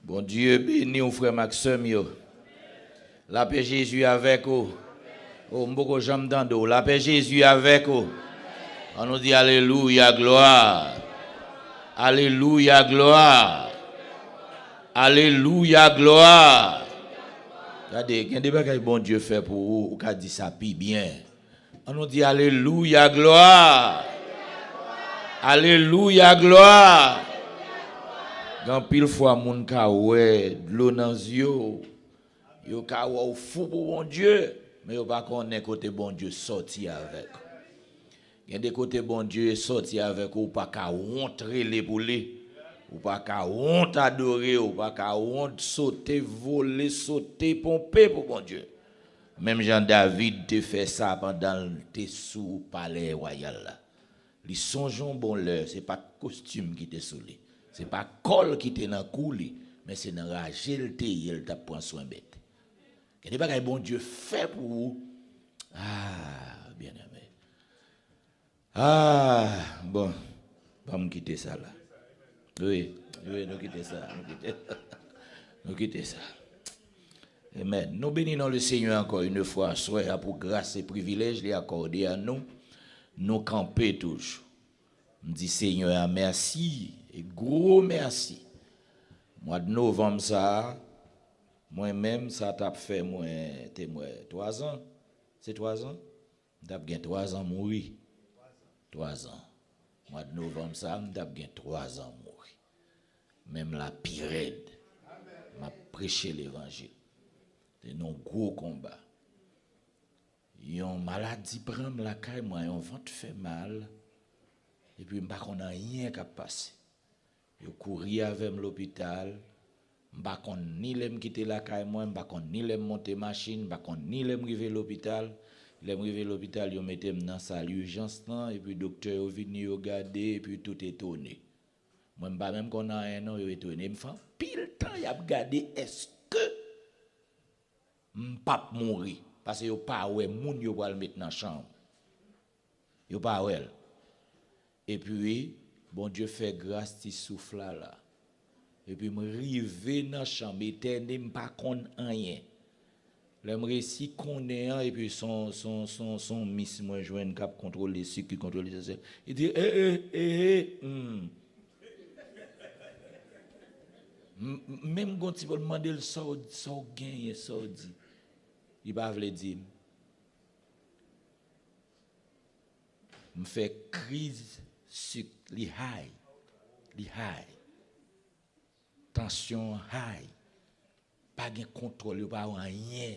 Bon Dieu béni au frère Maxime yo. La paix Jésus avec vous. Oh mboko jambe d'ando. La paix Jésus avec vous. On nous dit alléluia gloire. Alléluia gloire. Alléluia gloire. Regardez, il y a des bagages bon Dieu fait pour vous, ou qu'a dit ça puis bien. On nous dit alléluia gloire. Alléluia gloire. Quand pile fois moun ka ouais l'eau dans yeux, yo ka ou fou pour bon Dieu, mais yo pas connaît côté bon Dieu sorti avec. Il y a des côtés bon Dieu sorti avec ou pas ka honte les pour les. Ou pas ka honte adorer, ou pas ka honte sauter, voler, sauter, pomper pour bon Dieu. Même Jean David te fait ça pendant te sous palais royal là. Li songeons bon l'heure, c'est pas costume qui te sous li. C'est pas col qui te dans cou li, mais c'est dans ragel te il t'a prend soin bête. Que des bagages bon Dieu fait pour vous. Ah, bien aimé. Ah, bon. Pas me quitter ça là. Oui, nous quitter ça, nous quitter ça. Amen. Nous bénissons le Seigneur encore une fois, soit pour grâce et privilège les accorder à nous, nous camper toujours. Je dis Seigneur, merci, et gros merci. Mois de novembre, ça, moi-même, ça t'a fait, moi, 3 ans. C'est 3 ans? T'as bien 3 ans mourir. 3 ans. Mois de novembre, ça, t'as bien 3 ans mourir. Même la pirède m'a prêché l'évangile. C'est un gros combat. Yon maladie prend la caille, moi, yon ventre fait mal. Et puis, m'pas qu'on a rien qu'à passer. Yo couri avec l'hôpital. M'pas qu'on ni l'aime quitter la caille, moi, m'pas qu'on ni l'aime monter machine, m'pas qu'on ni l'aime river l'hôpital. L'aime river l'hôpital, yo mette dans salle urgence, et puis docteur yo vini yo garder, et puis tout est tourné. Moi, je même qu'on a un an, je vais tourner. Je fais pile temps, il a regardé est-ce que je ne pas mourir. Parce que je ne pas ouais, moun yo va le mettre dans la chambre. Je pas ouais. Et puis, bon Dieu fait grâce ti souffle là. Et puis, je rive dans la chambre, éternel, je pas connait rien. J'aimerais si qu'on est un, et puis son miss, moi, je un cap contrôler ce qui contrôle ça. Il dit, même quand tu veux demander le sort gagne, sort dit. Il va vous le dire. Me fait crise sur les high. Tension high. Pas de contrôle, pas rien.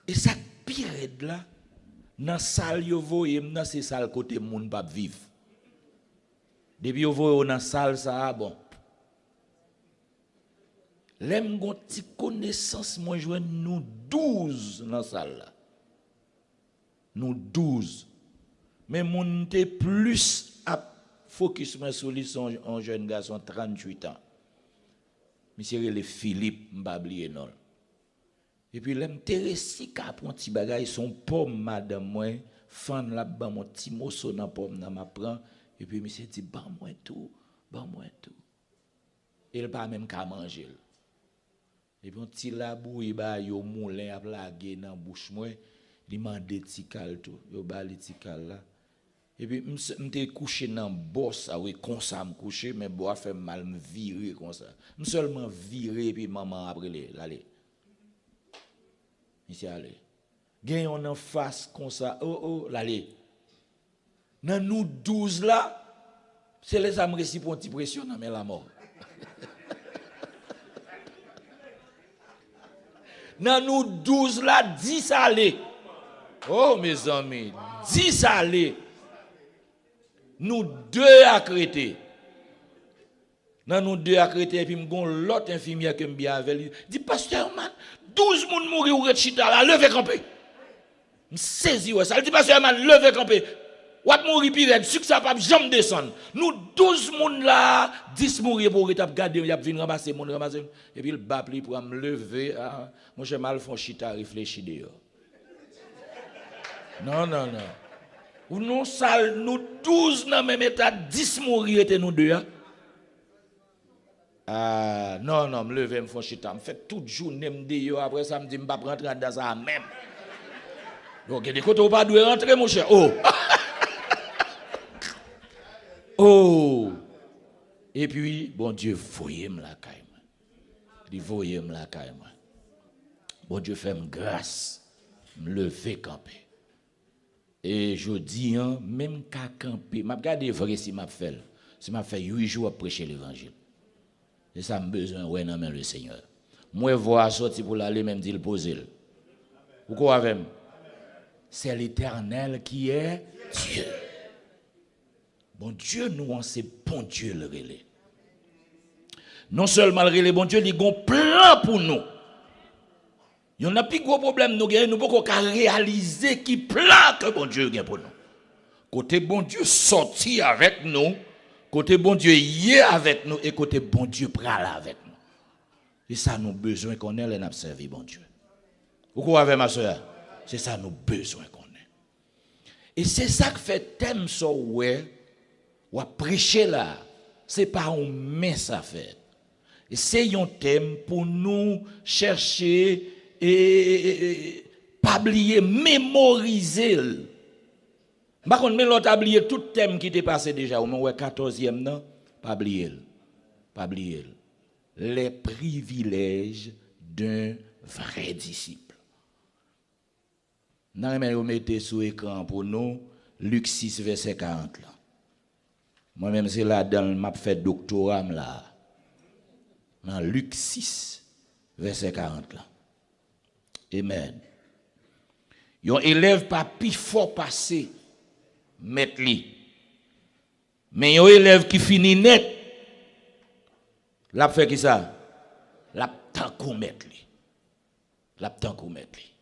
Et ça pire là, dans salle yo voye, dans ces salles côté moun pas vivre. Depuis yo voye dans salle ça bon. L'aime gon ti connaissance moi joine nous 12 dans salle là. Nous 12. Mais moun te plus à focus sur lui son un jeune garçon 38 ans. Monsieur le Philippe m'bablier non. Et puis l'aime Tereси ka prend ti bagay son pomme madame moi fan la ban mon ti morceau dans pomme nan m'a prend et puis monsieur dit ban moi tout. Il pas même qu'à manger. Et puis, ti la bouille ba yo moulin a plagué dans bouche moi, li mande ti kal tout, yo ba li ti kal là. Et puis m'te couché dans boss ah oui comme ça me couché mais bois fait mal me virer comme ça. Me seulement virer puis maman après l'aller. Monsieur aller. Gen on en face comme ça. Oh l'aller. Dans nous 12 là, c'est les âmes réciproques qui pression mais la mort. Dans nous 12 là, 10 aller. Oh mes amis, 10 aller. Nous 2 à Crété. Dans nous 2 à Crété, et puis m'gon l'autre infirmière que m'bien avec, dit pasteur man, 12 moun mouri ou rechita là, levez camper. M'saisi ouais ça, dit pasteur man, levez camper. Wat mouri pire, sucre ça pas jamais descendre. Nous 12 moun là, 10 mouri pour étape garder, y a venir ramasser mon ramasser et puis le bapli pour me lever, mon cher mal font chita réfléchir dehors. Non. Ou non salle, nous 12 dans même état, 10 mourir et nous deux. Ah, non, me lever, me font chita, me fait toute journée, me dit, après ça, me dit, me pas rentrer dans ça même. Donc, des côtés où pas doit rentrer, mon cher. Oh! Oh! Et puis, bon Dieu, voyez-moi la caille. Il voyez-moi la caille. Bon Dieu, fait-moi grâce, me lever camper. Et je dis, hein, même qu'à camper, m'a regardé vrai si m'a fait. Si m'a fait 8 jours à prêcher l'évangile. Et ça m'a besoin, ouais, non, mais le Seigneur. Moi, voir sortir pour l'aller, même dit le poser. Pourquoi avec? C'est l'Éternel qui est Dieu. Bon Dieu, nous, c'est bon Dieu le relais. Non seulement le relais, bon Dieu, il y a un plan pour nous. Il y en a plus gros problème, nous ne pouvons pas réaliser qui plan que bon Dieu a pour nous. Côté bon Dieu sorti avec nous, côté bon Dieu y est avec nous, et côté bon Dieu pral avec nous. Et ça, nous besoin qu'on ait et servir bon Dieu. Vous croyez, ma soeur? C'est ça, nous besoin qu'on ait. Et c'est ça que fait thème so ouais, ou à prêcher là, c'est pas un mince affaire. Et c'est un thème pour nous chercher et pas oublier, mémoriser. Par contre, mais l'autre a oublié tout thème qui était passé déjà, au moins 14e, non? Pas oublier. Pas oublier. Les privilèges d'un vrai disciple. Nous mettez sous écran pour nous Luc 6, verset 40. Moi-même, c'est là dans m'a fait doctorat là. Dans Luc 6, verset 40 là. Amen. Yon élève pas plus fort passé mettre li. Mais yon élève qui finit net. L'a fait qui ça? L'a tant qu'on mettre li. L'a tant qu'on mettre li.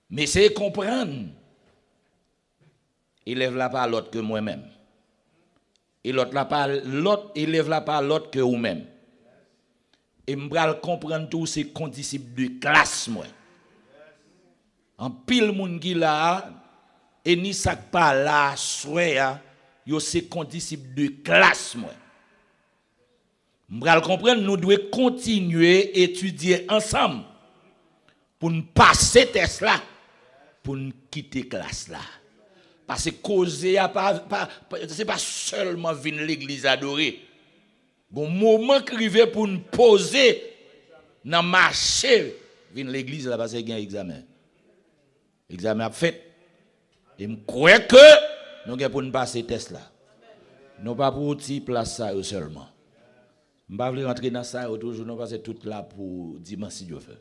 Mais c'est comprendre. Élève là pas l'autre que moi-même. Et l'autre là pas l'autre élève là pas l'autre que vous-même. Et m'bral comprendre tous ces condisciples de classe moi. En pile moun qui là et ni sak pas là soya yo ces condisciples de classe moi. M'bral comprendre nous devons continuer étudier ensemble pour nous passer test là pour nous quitter classe là. Parce que causer c'est pas seulement venir l'église adorer. Bon moment crivé pour nous poser dans marché venir l'église là parce qu'il y a un examen. Examen a fait. Et me crois que nous avons pour nous passer test là. Nous pas pour petit place ça seulement. Je ne vais pas rentrer dans ça toujours nous passer tout là pour dimanche si Dieu fait.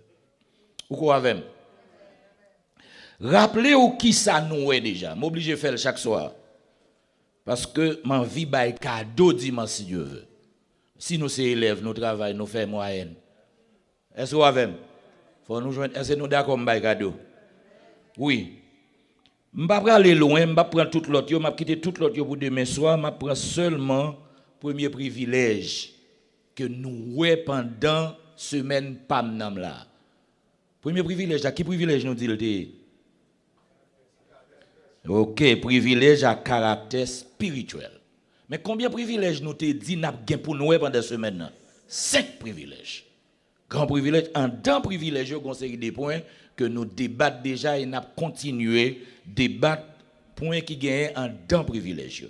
Ou quoi avec? Rappelez-vous qui ça nous est déjà. M'oblige de faire chaque soir. Parce que ma vie bail cadeau dimanche si Dieu veut. Si nous sommes élèves, nous travaillons, nous faisons moyenne. Est-ce que vous avez? Faut nous joindre. Est-ce que nous d'accord bail cadeau? Oui. Je ne vais pas aller loin, je ne vais pas prendre tout l'autre, je vais quitter tout l'autre pour demain soir, je vais prendre seulement le premier privilège que nous avons pendant semaine PAM là. Premier privilège, à qui privilège nous dit-il? Ok, privilège à caractère spirituel. Mais combien de privilèges nous te dit n'a gain pour nous pendant semaine? 5 privilèges. Grand privilège, en d'un privilège, on conseille des points que nous débattons déjà et nous continué débattre points qui gagnent en d'un privilège.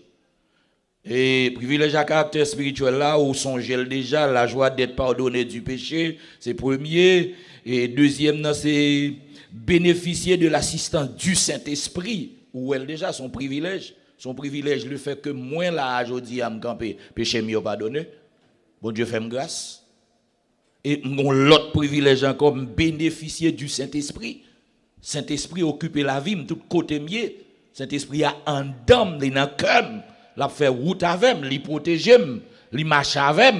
Et privilège à caractère spirituel là, où songez déjà la joie d'être pardonné du péché, c'est premier. Et deuxième, c'est bénéficier de l'assistance du Saint-Esprit, où elle déjà son privilège. Son privilège le fait que moi là aujourd'hui à me camper, péché mieux pardonné. Bon Dieu fait grâce. Et mon l'autre privilège encore, bénéficier du Saint-Esprit. Saint-Esprit occupe la vie, tout côté mieux. Saint-Esprit a un dame, il a cœur, l'a fait route avec, il protège, il marche avec.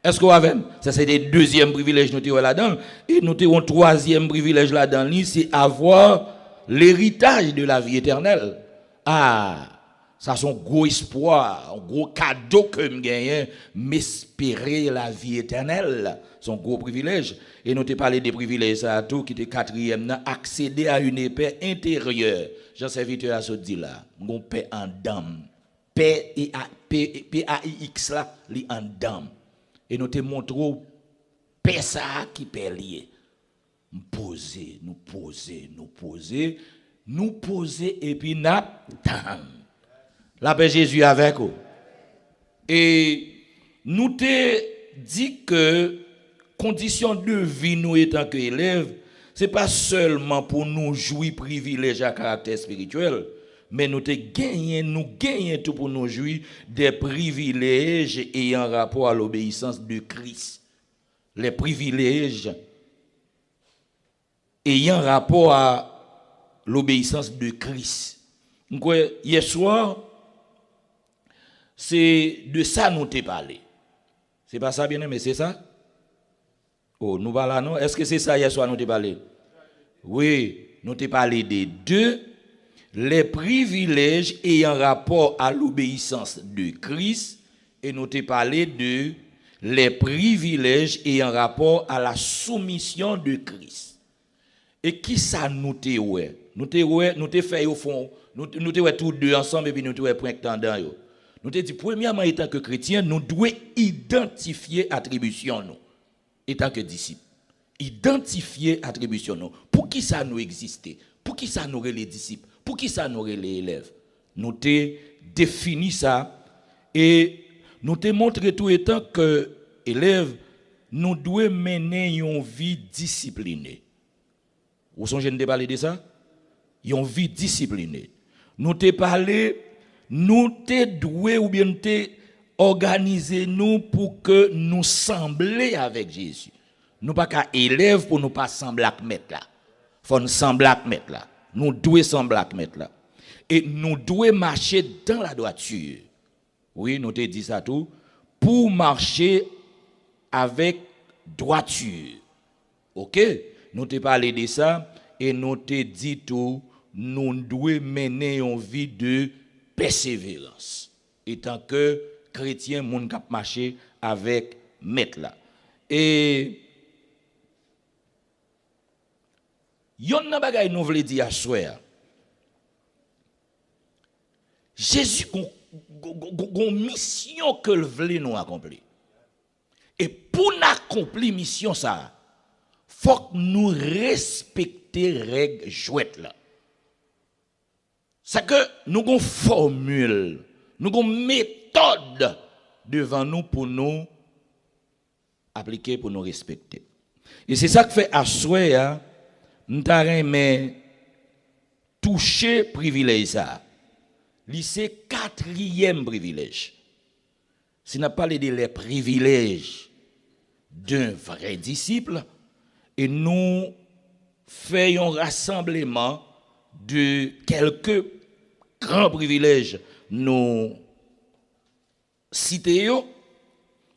Est-ce que vous avez? Ça c'est le deuxième privilège nous avons là-dedans. Et nous avons un troisième privilège là-dedans, c'est avoir l'héritage de la vie éternelle. Ah, Ça c'est un gros espoir, un gros cadeau que me gagne, m'espérer la vie éternelle. C'est un gros privilège. Et nous te parlé des privilèges à tout qui était quatrième, accéder à une paix intérieure. Jean serviteur a ce dit là, mon paix en dame. P-A-I-X là, li en dame. Et nous te montrons paix ça qui peut lier. Nous poser et puis n'attendre. La paix Jésus avec vous. Et nous te dit que condition de vie nous étant que élèves, c'est pas seulement pour nous jouir privilèges à caractère spirituel, mais nous gagnons tout pour nous jouir des privilèges ayant rapport à l'obéissance de Christ. Les privilèges ayant rapport à l'obéissance de Christ. Donc, hier soir, c'est de ça nous t'ai parlé. C'est pas ça, bien aimé, c'est ça? Oh, nous parlons, non? Est-ce que c'est ça hier soir nous t'ai parlé? Oui, nous t'ai parlé des deux, les privilèges ayant rapport à l'obéissance de Christ, et nous t'ai parlé de les privilèges ayant rapport à la soumission de Christ. Et qui ça nous t'ai ouais? Nous t'ai fait au fond, nous t'ai ouais tous deux ensemble et puis nous t'ai ouais point tendant yo. Nous t'ai dit premièrement étant que chrétien, nous devons identifier attribution nous étant que disciples. Identifier attribution nous. Pour qui ça nous existait? Pour qui ça nous les disciples? Pour qui ça nous les élèves? Nous t'ai défini ça et nous t'ai montré tout étant que élèves nous devons mener une vie disciplinée. Vous songez de parler de ça? Une vie disciplinée. Nous t'ai parlé, nous t'ai doué ou bien t'ai organisé nous pour que nous sembler avec Jésus. Nous pas qu'à élèves pour nous pas sembler avec maître là. Faut nous sembler avec maître là. Nous devons sembler avec maître là. Et nous devons marcher dans la droiture. Oui, nous t'ai dit ça tout pour marcher avec droiture. OK? Nous t'ai parlé de ça et nous t'ai dit tout, nous devons mener une vie de persévérance. Étant que chrétien, moun k'ap marcher avec maître là. Et yon nan bagay nou vle di a souer. Jésus gon mission que le vle nous accomplir. Et pour accomplir mission ça, faut que nous respecter règles jouettes là. C'est que nous avons une formule, nous avons une méthode devant nous pour nous appliquer, pour nous respecter. Et c'est ça que fait à souhait, nous avons touché privilège ça. C'est quatrième privilège. Si nous parlons de les privilèges d'un vrai disciple, et nous faisons un rassemblement de quelques grands privilèges nous citons,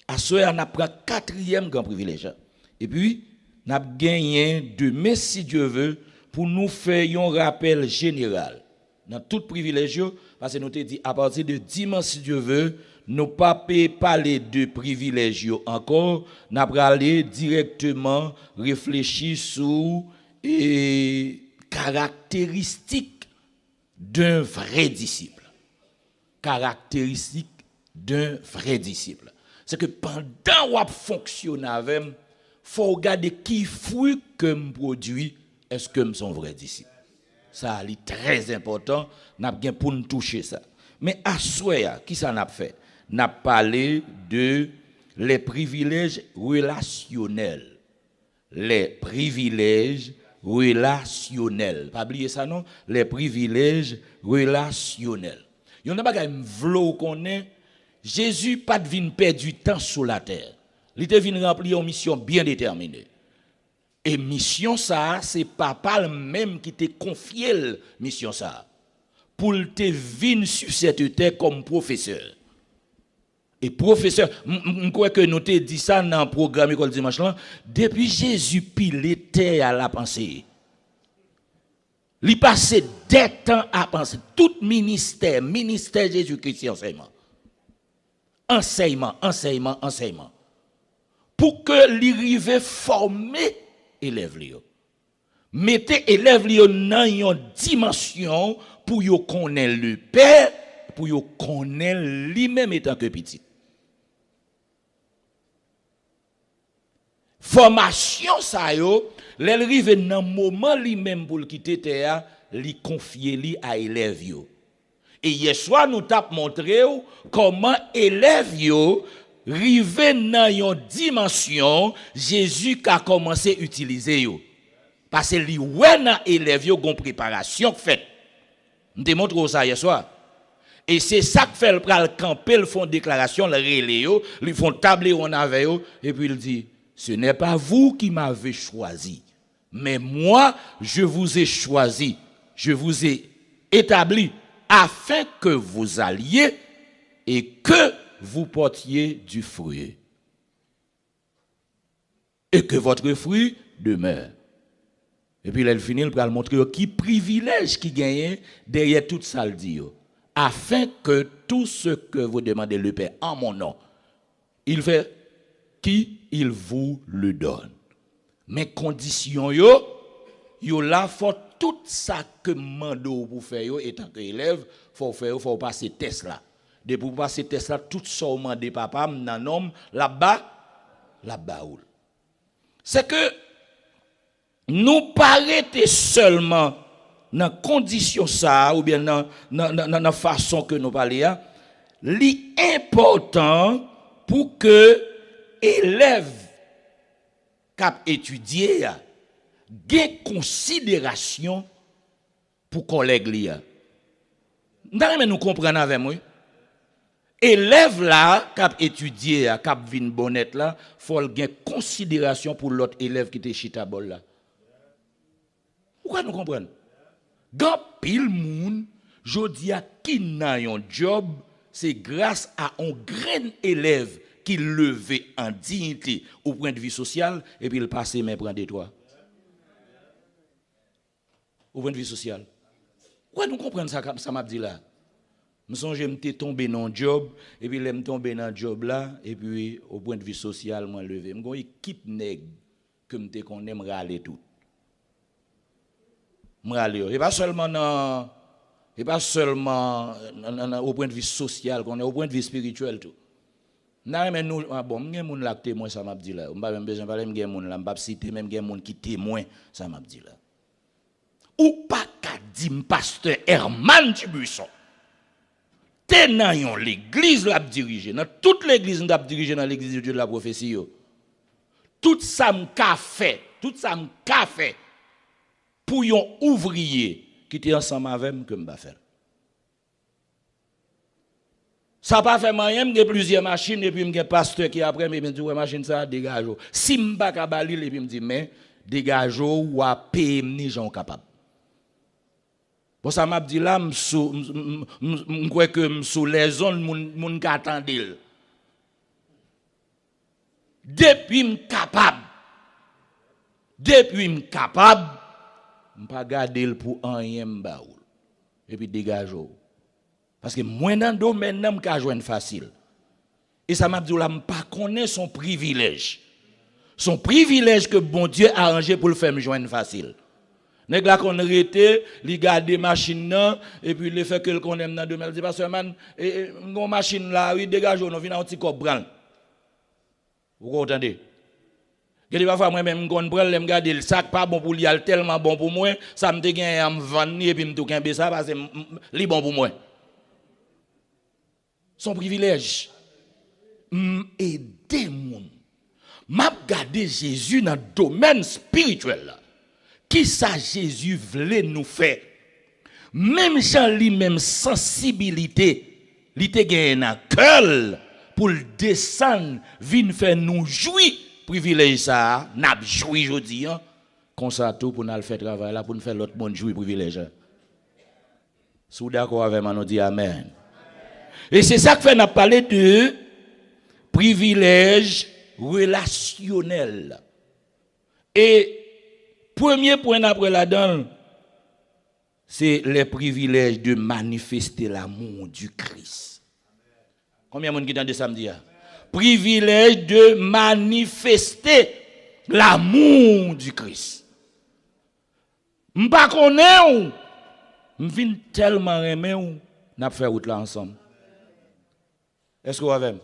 à ce moment on a pris quatrième grand privilège. Et puis, nous avons gagné demain, si Dieu veut, pour nous faire un rappel général. Dans tout privilège, parce que nous avons dit, à partir de dimanche, si Dieu veut, nous ne pas parler de privilèges encore, nous allons aller directement réfléchir sur les caractéristiques d'un vrai disciple. Caractéristiques d'un vrai disciple. C'est que pendant qu'on fonctionne avec, il faut regarder qui fruit que me produit, est-ce que je suis un vrai disciple. Ça est très important, nous avons pour nous toucher ça. Mais à soi, qui ça n'a fait? N'a parlé de les privilèges relationnels. Les privilèges relationnels. Pas oublier ça non? Les privilèges relationnels. Yon n'a pas vlo connaît Jésus pas de vinn perdre du temps sur la terre. Il te vinn remplir une mission bien déterminée. Et mission ça, c'est papa même qui te confié la mission ça. Pour te vinn sur cette terre comme professeur. Et professeur, je crois que nous te dit ça dans le programme école dimanche là, depuis Jésus pilé terre à la pensée. Il passait des temps à penser. Tout ministère Jésus-Christ, enseignement. Pour que l'arrivée former élève li. Mettez élève li dans une dimension pour yo connaître le Père, pour yo connaître lui-même étant que petit. Formation ça yo, l'arrive dans moment lui-même pour quitter terre, li confier li à élève yo. Et hier soir nous t'a montré comment élève yo rive dans une dimension Jésus a commencé à utiliser yo. Parce que li wè nan élève yo gon préparation faite. Me démontre ça hier soir. Et c'est ça que fait le pral camper, le font déclaration, le relé yo, ils font tabler on avec yo et puis il dit ce n'est pas vous qui m'avez choisi, mais moi je vous ai choisi, je vous ai établi afin que vous alliez et que vous portiez du fruit. Et que votre fruit demeure. Et puis, elle finit, elle va montrer qui privilège qui gagne derrière tout ça, le dit. Afin que tout ce que vous demandez le Père en mon nom, il fait qui il vous le donne. Mais condition yo là faut tout ça que mando pour faire yo étant que élève, faut passer test là. De pour passer test là tout ça mandé papa nan homme là-bas. C'est que nous paraître seulement dans condition ça ou bien dans la façon que nous parlons, l'important pour que élève cap étudier gain considération pour collègue li. Nous comprenons avec moi. Élève là cap étudier cap vinn bonnet là, faut gain considération pour l'autre élève qui était chita bol là. Pourquoi nous comprenons? Gan pile moun jodi a ki nan yon job, c'est grâce à un grand élève qui levé en dignité au point de vue social et puis il passe mais prend des toits. Au point de vue social. Pourquoi nous comprenons ça m'a dit là? Je songe m'étais tombé dans un job et puis je tombé dans un job là et puis au point de vue social moi levé. M'gon équipe nèg que m'étais qu'on aime râler tout. Et pas seulement au point de vue social, qu'on est au point de vue spirituel tout. Non mais nous bon, m'gen moun la témoin ça m'a dit là. On pas même besoin parler m'gen moun là, m'pas citer même gen moun qui témoin ça m'a dit là. Ou pas ka di pasteur Herman Tibuisson. T'es dans l'église l'a dirigé, dans toute l'église n'a dirigé dans l'église de Dieu de la prophétie. Tout ça m'ka fait, pour un ouvrier qui était ensemble avec moi que m'ba faire. Ça pas fait moyen, j'ai plusieurs machines et puis m'gen pasteur qui après me dit ouais machine ça dégage. Si m'pa ka balil et puis me dit mais dégage ou a payer ni gens capable. Bon ça m'a dit là m'crois que sous les zones moun ka attendil. Depuis m'capable m'pas garder pour rien m'baoul et puis dégageau parce que moi dans domaine n'a m'ka joindre facile et ça m'a dit là m'pas connaît son privilège que bon Dieu a arrangé pour le faire me joindre facile nèg la qu'on arrêté li garder machine nan et puis le fait que qu'on aime dans domaine dit pasteur man mon machine là oui dégageau non vient un petit cop bran vous entendez. Gade parfois moi même gon prendre me garder le sac pas bon pour lui tellement bon pour moi ça me te gagne à me vendre et puis me tout kembe ça parce que li bon pour moi son privilège aider moun m'a garder Jésus dans domaine spirituel là qui ça Jésus voulait nous faire même Jean lui même sensibilité li te gagne dans cœur pour descendre vinn faire nous jouir privilège ça n'a joui jodi comme ça tout pour nous faire travail là pour nous faire l'autre monde jouir privilège. Sous d'accord avec moi nous dit amen. Et c'est ça que fait n'a parlé de privilège relationnel. Et premier point après là-dedans c'est les privilèges de manifester l'amour du Christ. Combien de monde qui entend samedi? Privilège de manifester l'amour du Christ. M'pa connaît ou m'vin tellement aimer ou n'a fait route là ensemble. Est-ce que vous avez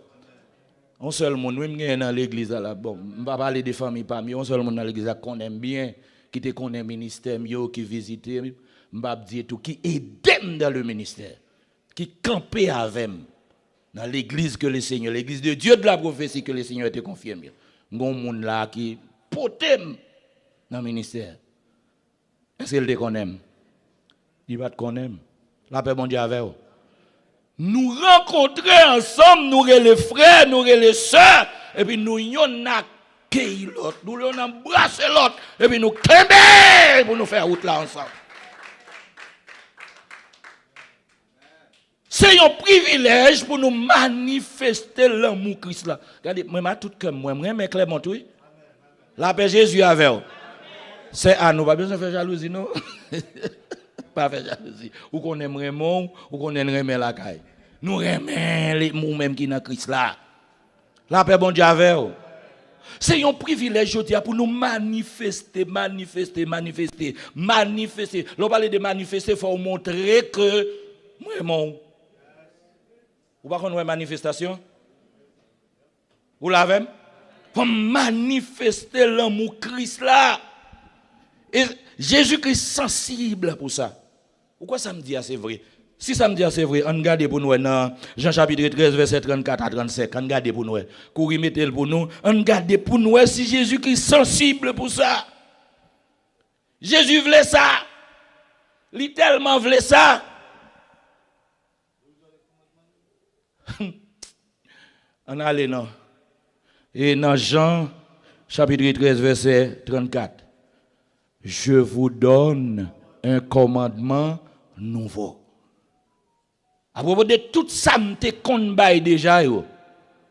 un seul monde même dans l'église là bon, m'pa parler des familles parmi un seul monde dans l'église qu'on aime bien, qui te connaît ministère yo qui visite, m'pa dire tout qui aide dans le ministère, qui camper avec dans l'église que le Seigneur, l'église de Dieu de la prophétie que le Seigneur était confirmé. Gon monde là qui potem dans le ministère. Est-ce qu'il te connaît? Il va te connaître. La paix, bon Dieu, avec vous. Nous rencontrer ensemble, nous les frères, nous les sœurs, et puis nous yon accueillir l'autre, nous yon embrasser l'autre, et puis nous cléber pour nous faire route là ensemble. C'est un privilège pour nous manifester l'amour Christ là. Regardez, moi, tout comme moi, mais clairement, oui. La paix Jésus avec vous. C'est à nous, pas besoin de faire jalousie, non? Pas faire jalousie. Ou qu'on aime Raymond, ou qu'on aime la caille. Nous aimons nous-mêmes qui sont dans Christ là. La paix, bon Dieu, avec vous. C'est un privilège, je dis, pour nous manifester. L'on parle de manifester, il faut montrer que nous aimons. Vous ne connaissez pas manifestation? Vous l'avez? Pour manifester l'amour Christ là. Et Jésus-Christ sensible pour ça. Pourquoi ça me dit c'est vrai? Si ça me dit c'est vrai, on regarde pour nous dans Jean chapitre 13 verset 34 à 35, on regarde pour nous. Courir mettez pour nous, on regarde pour nous si Jésus-Christ sensible pour ça. Jésus voulait ça. Il tellement voulait ça. On allait non. Et dans Jean chapitre 13 verset 34. Je vous donne un commandement nouveau. À propos de tout ça, je te déjà, je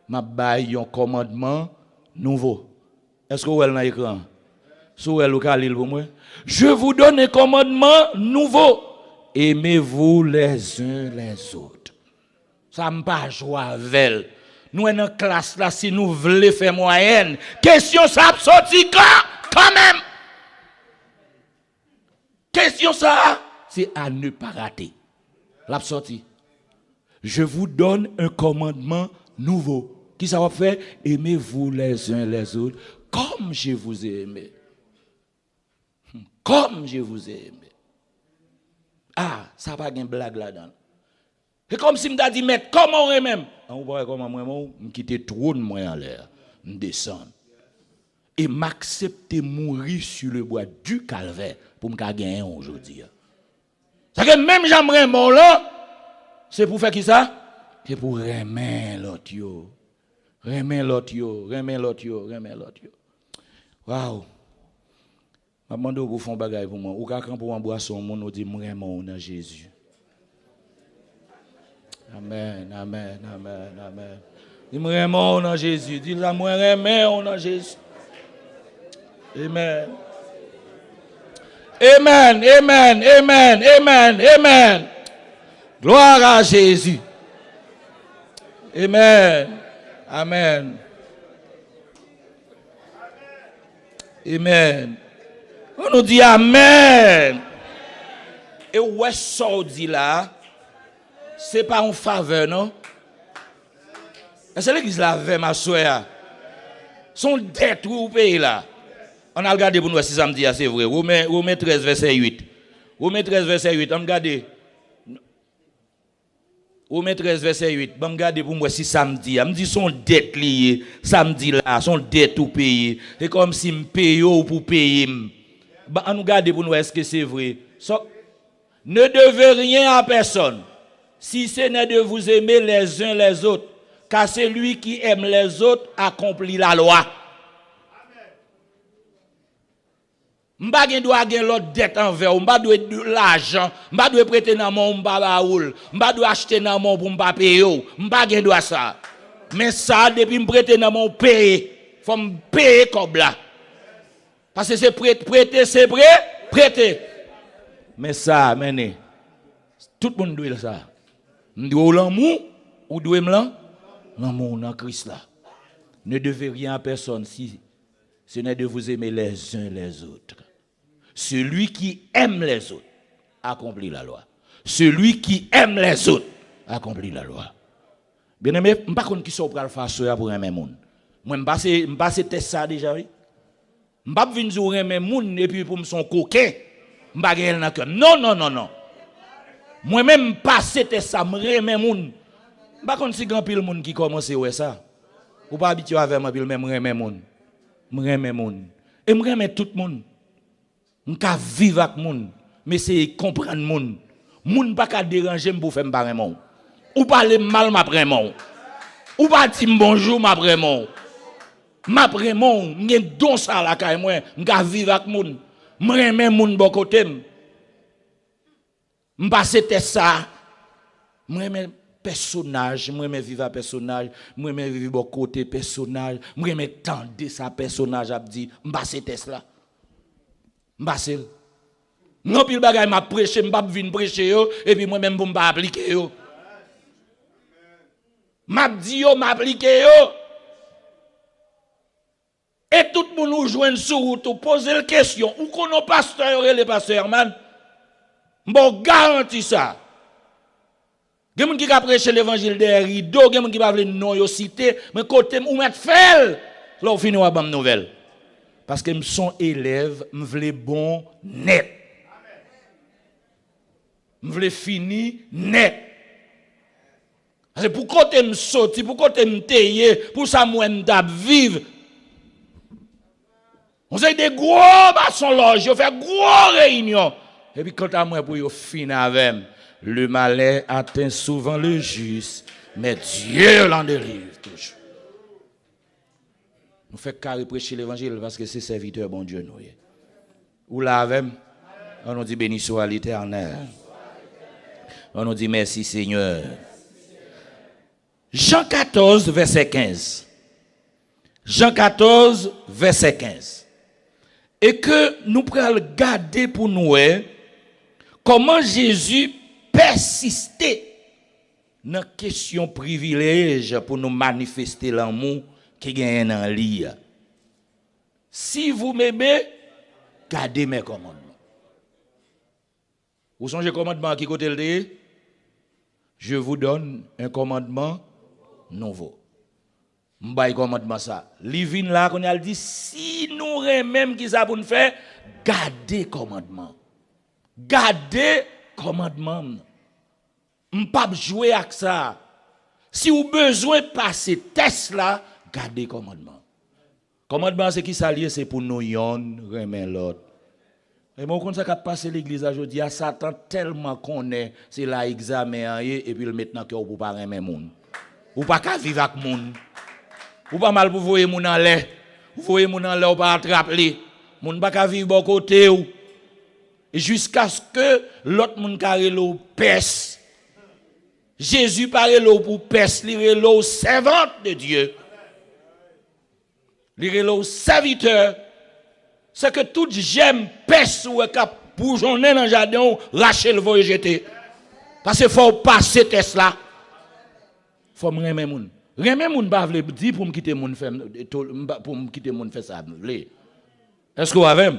baille un commandement nouveau. Est-ce que vous avez l'écran? Si vous avez pour moi. Je vous donne un commandement nouveau. Aimez-vous les uns les autres. Ça me pas joie avec. Nous sommes en classe là, si nous voulons faire moyenne. Question ça sorti quand même. Question ça, c'est à ne pas rater. La sortie. Je vous donne un commandement nouveau. Qui ça va faire? Aimez-vous les uns les autres comme je vous ai aimé. Comme je vous ai aimé. Ah, ça n'a pas de blague là-dedans. C'est comme si je me dit, mais comment on est même? On voit comment moi, je quitte trop de moi en l'air. Je descends. Et m'accepter mourir sur le bois du calvaire pour me gagner aujourd'hui. Ça que même j'aimerais mort là, c'est pour faire qui ça? C'est pour remettre l'autre yo. Remettre l'autre yo, remettre l'autre yo, remettre l'autre yo. Waouh. Je demande pour faire un bagage pour moi. Ou quand pour un boisson, on dit vraiment dans Jésus. Amen, amen, amen, amen. Dis vraiment dans Jésus. Dis la moi vraiment dans Jésus. Amen. Amen, amen, amen, amen, amen. Gloire à Jésus. Amen. Amen. Amen. On nous dit amen. Et où est-ce qu'on dit là? C'est pas en faveur, non? C'est l'église là, avec ma soeur. Son dette ou pays là. On a regardé pour nous si samedi, c'est vrai. Romains 13, verset 8. Romains 13, verset 8. On regarde. Romains 13, verset 8. On regarde pour moi si samedi. On me dit son dette liée. Samedi là, son dette ou payer. C'est comme si je paye ou pour payer. On regarde pour nous est-ce que c'est vrai. So, ne devez rien à personne. Si ce n'est de vous aimer les uns les autres. Car celui qui aime les autres accomplit la loi. M'pa gen doit gen l'autre dette envers ou, m'pa doit l'argent, m'pa doit prêter dans mon m'pa baoul, m'pa doit acheter dans mon pour m'pa payer ou, m'pa gen doit ça. Mais ça depuis m'prêter dans mon payer, faut m'payer comme là. Parce que c'est prêter c'est prêter. Mais ça, mené, tout le monde doit ça. Nous doit l'amour, ou doit l'amour dans Christ là. Ne devez rien à personne si ce n'est de vous aimer les uns les autres. Celui qui aime les autres accomplit la loi. Celui qui aime les autres accomplit la loi. Bien aimé, je ne sais pas qui sont pour faire ça pour aimer les gens. Moi, je ne passe ça déjà. Je ne pas venir pour aimer les gens et puis pour me son coquin. Je ne vais pas non, non, non, non. Moi-même, passe ça, je aimer les gens. Je ne sais pas si grand pile monde qui commence à ça. Ou pas habitué avec moi, même aimer les gens. Je aimer les gens. Et je aimer tout le monde. Je peux vivre avec les gens. Mais c'est comprendre les gens. Les gens ne peuvent pas déranger pour faire un monde. Ou parler mal m'après mon. Ou pas dire bonjour m'après mon. M'après mon, m'en don ça la caille moi, m'ka vivre avec moun. M'aimer moun bon côté. M'passer tête ça. M'aimer personnage, m'aimer vivre avec personnage, m'aimer vivre bon côté personnage, m'aimer tendre ça personnage a dit, m'passer tête là. M'passer. Non pile bagay m'a prêcher, m'pa vinn prêcher yo et puis moi même pour m'pa appliquer yo. M'a dit yo, m'applique yo. Et tout le monde nous joue sur route, poser la question. Où qu'on a pasteur et les pasteurs, man? Bon, garantis ça. Il y a des gens qui ont prêché l'évangile des rideaux, il y a des gens qui ont non yo cité, mais côté où mettre fait, là on finit à bonne nouvelle. Parce que son élève, me vle bon net. Me vle fini net. C'est pour côté me sorti, pour côté me tailler, pour ça moi m'tap vivre. On fait des gros bassons loges, on fait gros réunions. Et puis quant à moi pour yo finir avec le malheur atteint souvent le juste, mais Dieu l'en délivre toujours. Nous faisons carré prêcher l'évangile parce que c'est serviteur bon Dieu nous. Ou là avec on nous dit béni soit l'Éternel. On nous dit merci Seigneur. Jean 14, verset 15. Jean 14, verset 15. Et que nous pourrons garder pour nous comment Jésus persistait dans la question privilège pour nous manifester l'amour qui gagne dans lui. Si vous m'aimez, gardez mes commandements. Vous songez commandement qui côté le je vous donne un commandement nouveau. M'bay commandement ça. Livin là qu'on a dit si nous même qui ça pour nous faire garder commandement. Garder commandement. M'pas jouer avec ça. Si vous besoin passer test là, garder commandement. Commandement c'est qui s'allie c'est pour nous yon remet l'autre. Et moi quand ça qu'a passé l'église aujourd'hui, à Satan tellement connaît, c'est là examen et puis le maintenant que pour pas remet monde. Ou pas qu'à vivre avec monde. Ou pas mal pour voyer moun en l'air. Vous voyez moun en l'air ou pas attraper. Moun pas qu'à vivre bon côté ou. Et jusqu'à ce que l'autre moun carré l'eau pèse. Jésus parle l'eau pour pèse, lire l'eau servante de Dieu. Lire l'eau serviteur. C'est que tout j'aime pèse ou cap bourgeonner dans le jardin ou racher le voyer jeter. Parce qu'il faut passer test là. Faut me remettre moun. Remettre moun pas vle dire pour me quitter moun faire pour me quitter moun faire ça. Est-ce que vous avez?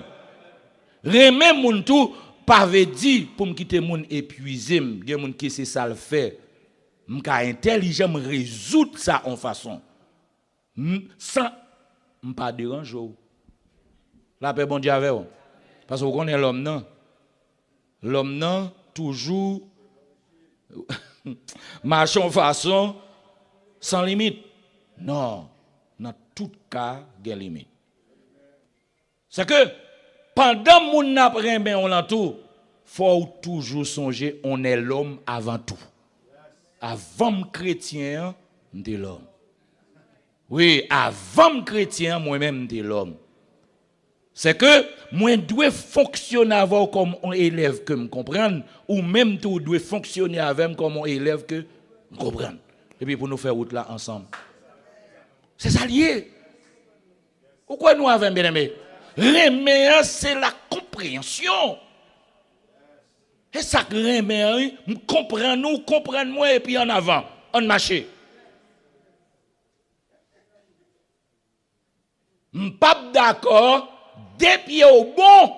Remettre moun tout pas veut dire pour me quitter moun épuisé, il y a moun qui c'est ça le fait. M'ka intelligent me résoudre ça en façon sans m'pas déranger. La paix bon Dieu avec vous. Parce que vous connaissez l'homme non. L'homme non toujours marche en façon sans limite. Non, dans tout cas, il y a limite. C'est que pendant mon après ben on l'entoure, faut toujours songer on est l'homme avant tout. Avant chrétien, m'était l'homme. Oui, avant chrétien, moi-même m'était l'homme. C'est que moi dois fonctionner avec comme un élève que me comprenne ou même tout doit fonctionner avec comme un élève que me comprenne. Et puis pour nous faire route là ensemble. C'est ça lié. Pourquoi nous avons bien aimé? Remédier c'est la compréhension. Et ça remet, comprends-moi et puis en avant, on marche. Pas d'accord, deux pieds au bon,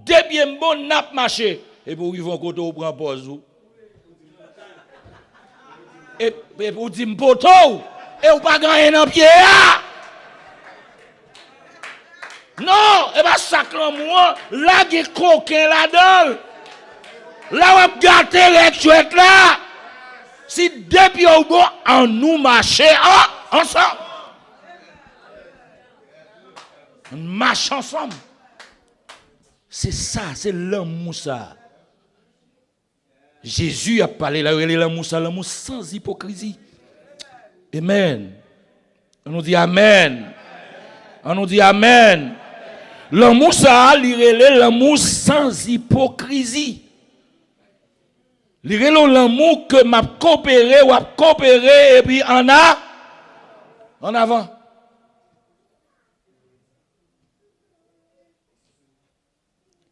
deux pieds bon, n'a pas marché. Et pour ils vont côté au prend pause. Et pour dire m'poto, et ou pas gagner dans pied là. Non, et pas ça moi, là qui coquin là-dedans. Là on gâter les chouettes là. Si deux pieds au bon, en nous marcher ensemble. On marche ensemble. C'est ça, c'est l'amour ça. Jésus a parlé là, l'amour ça, l'amour sans hypocrisie. Amen. On nous dit Amen. On nous dit Amen. L'amour ça, l'amour sans hypocrisie. L'amour que m'a coopéré ou a coopéré et puis en avant.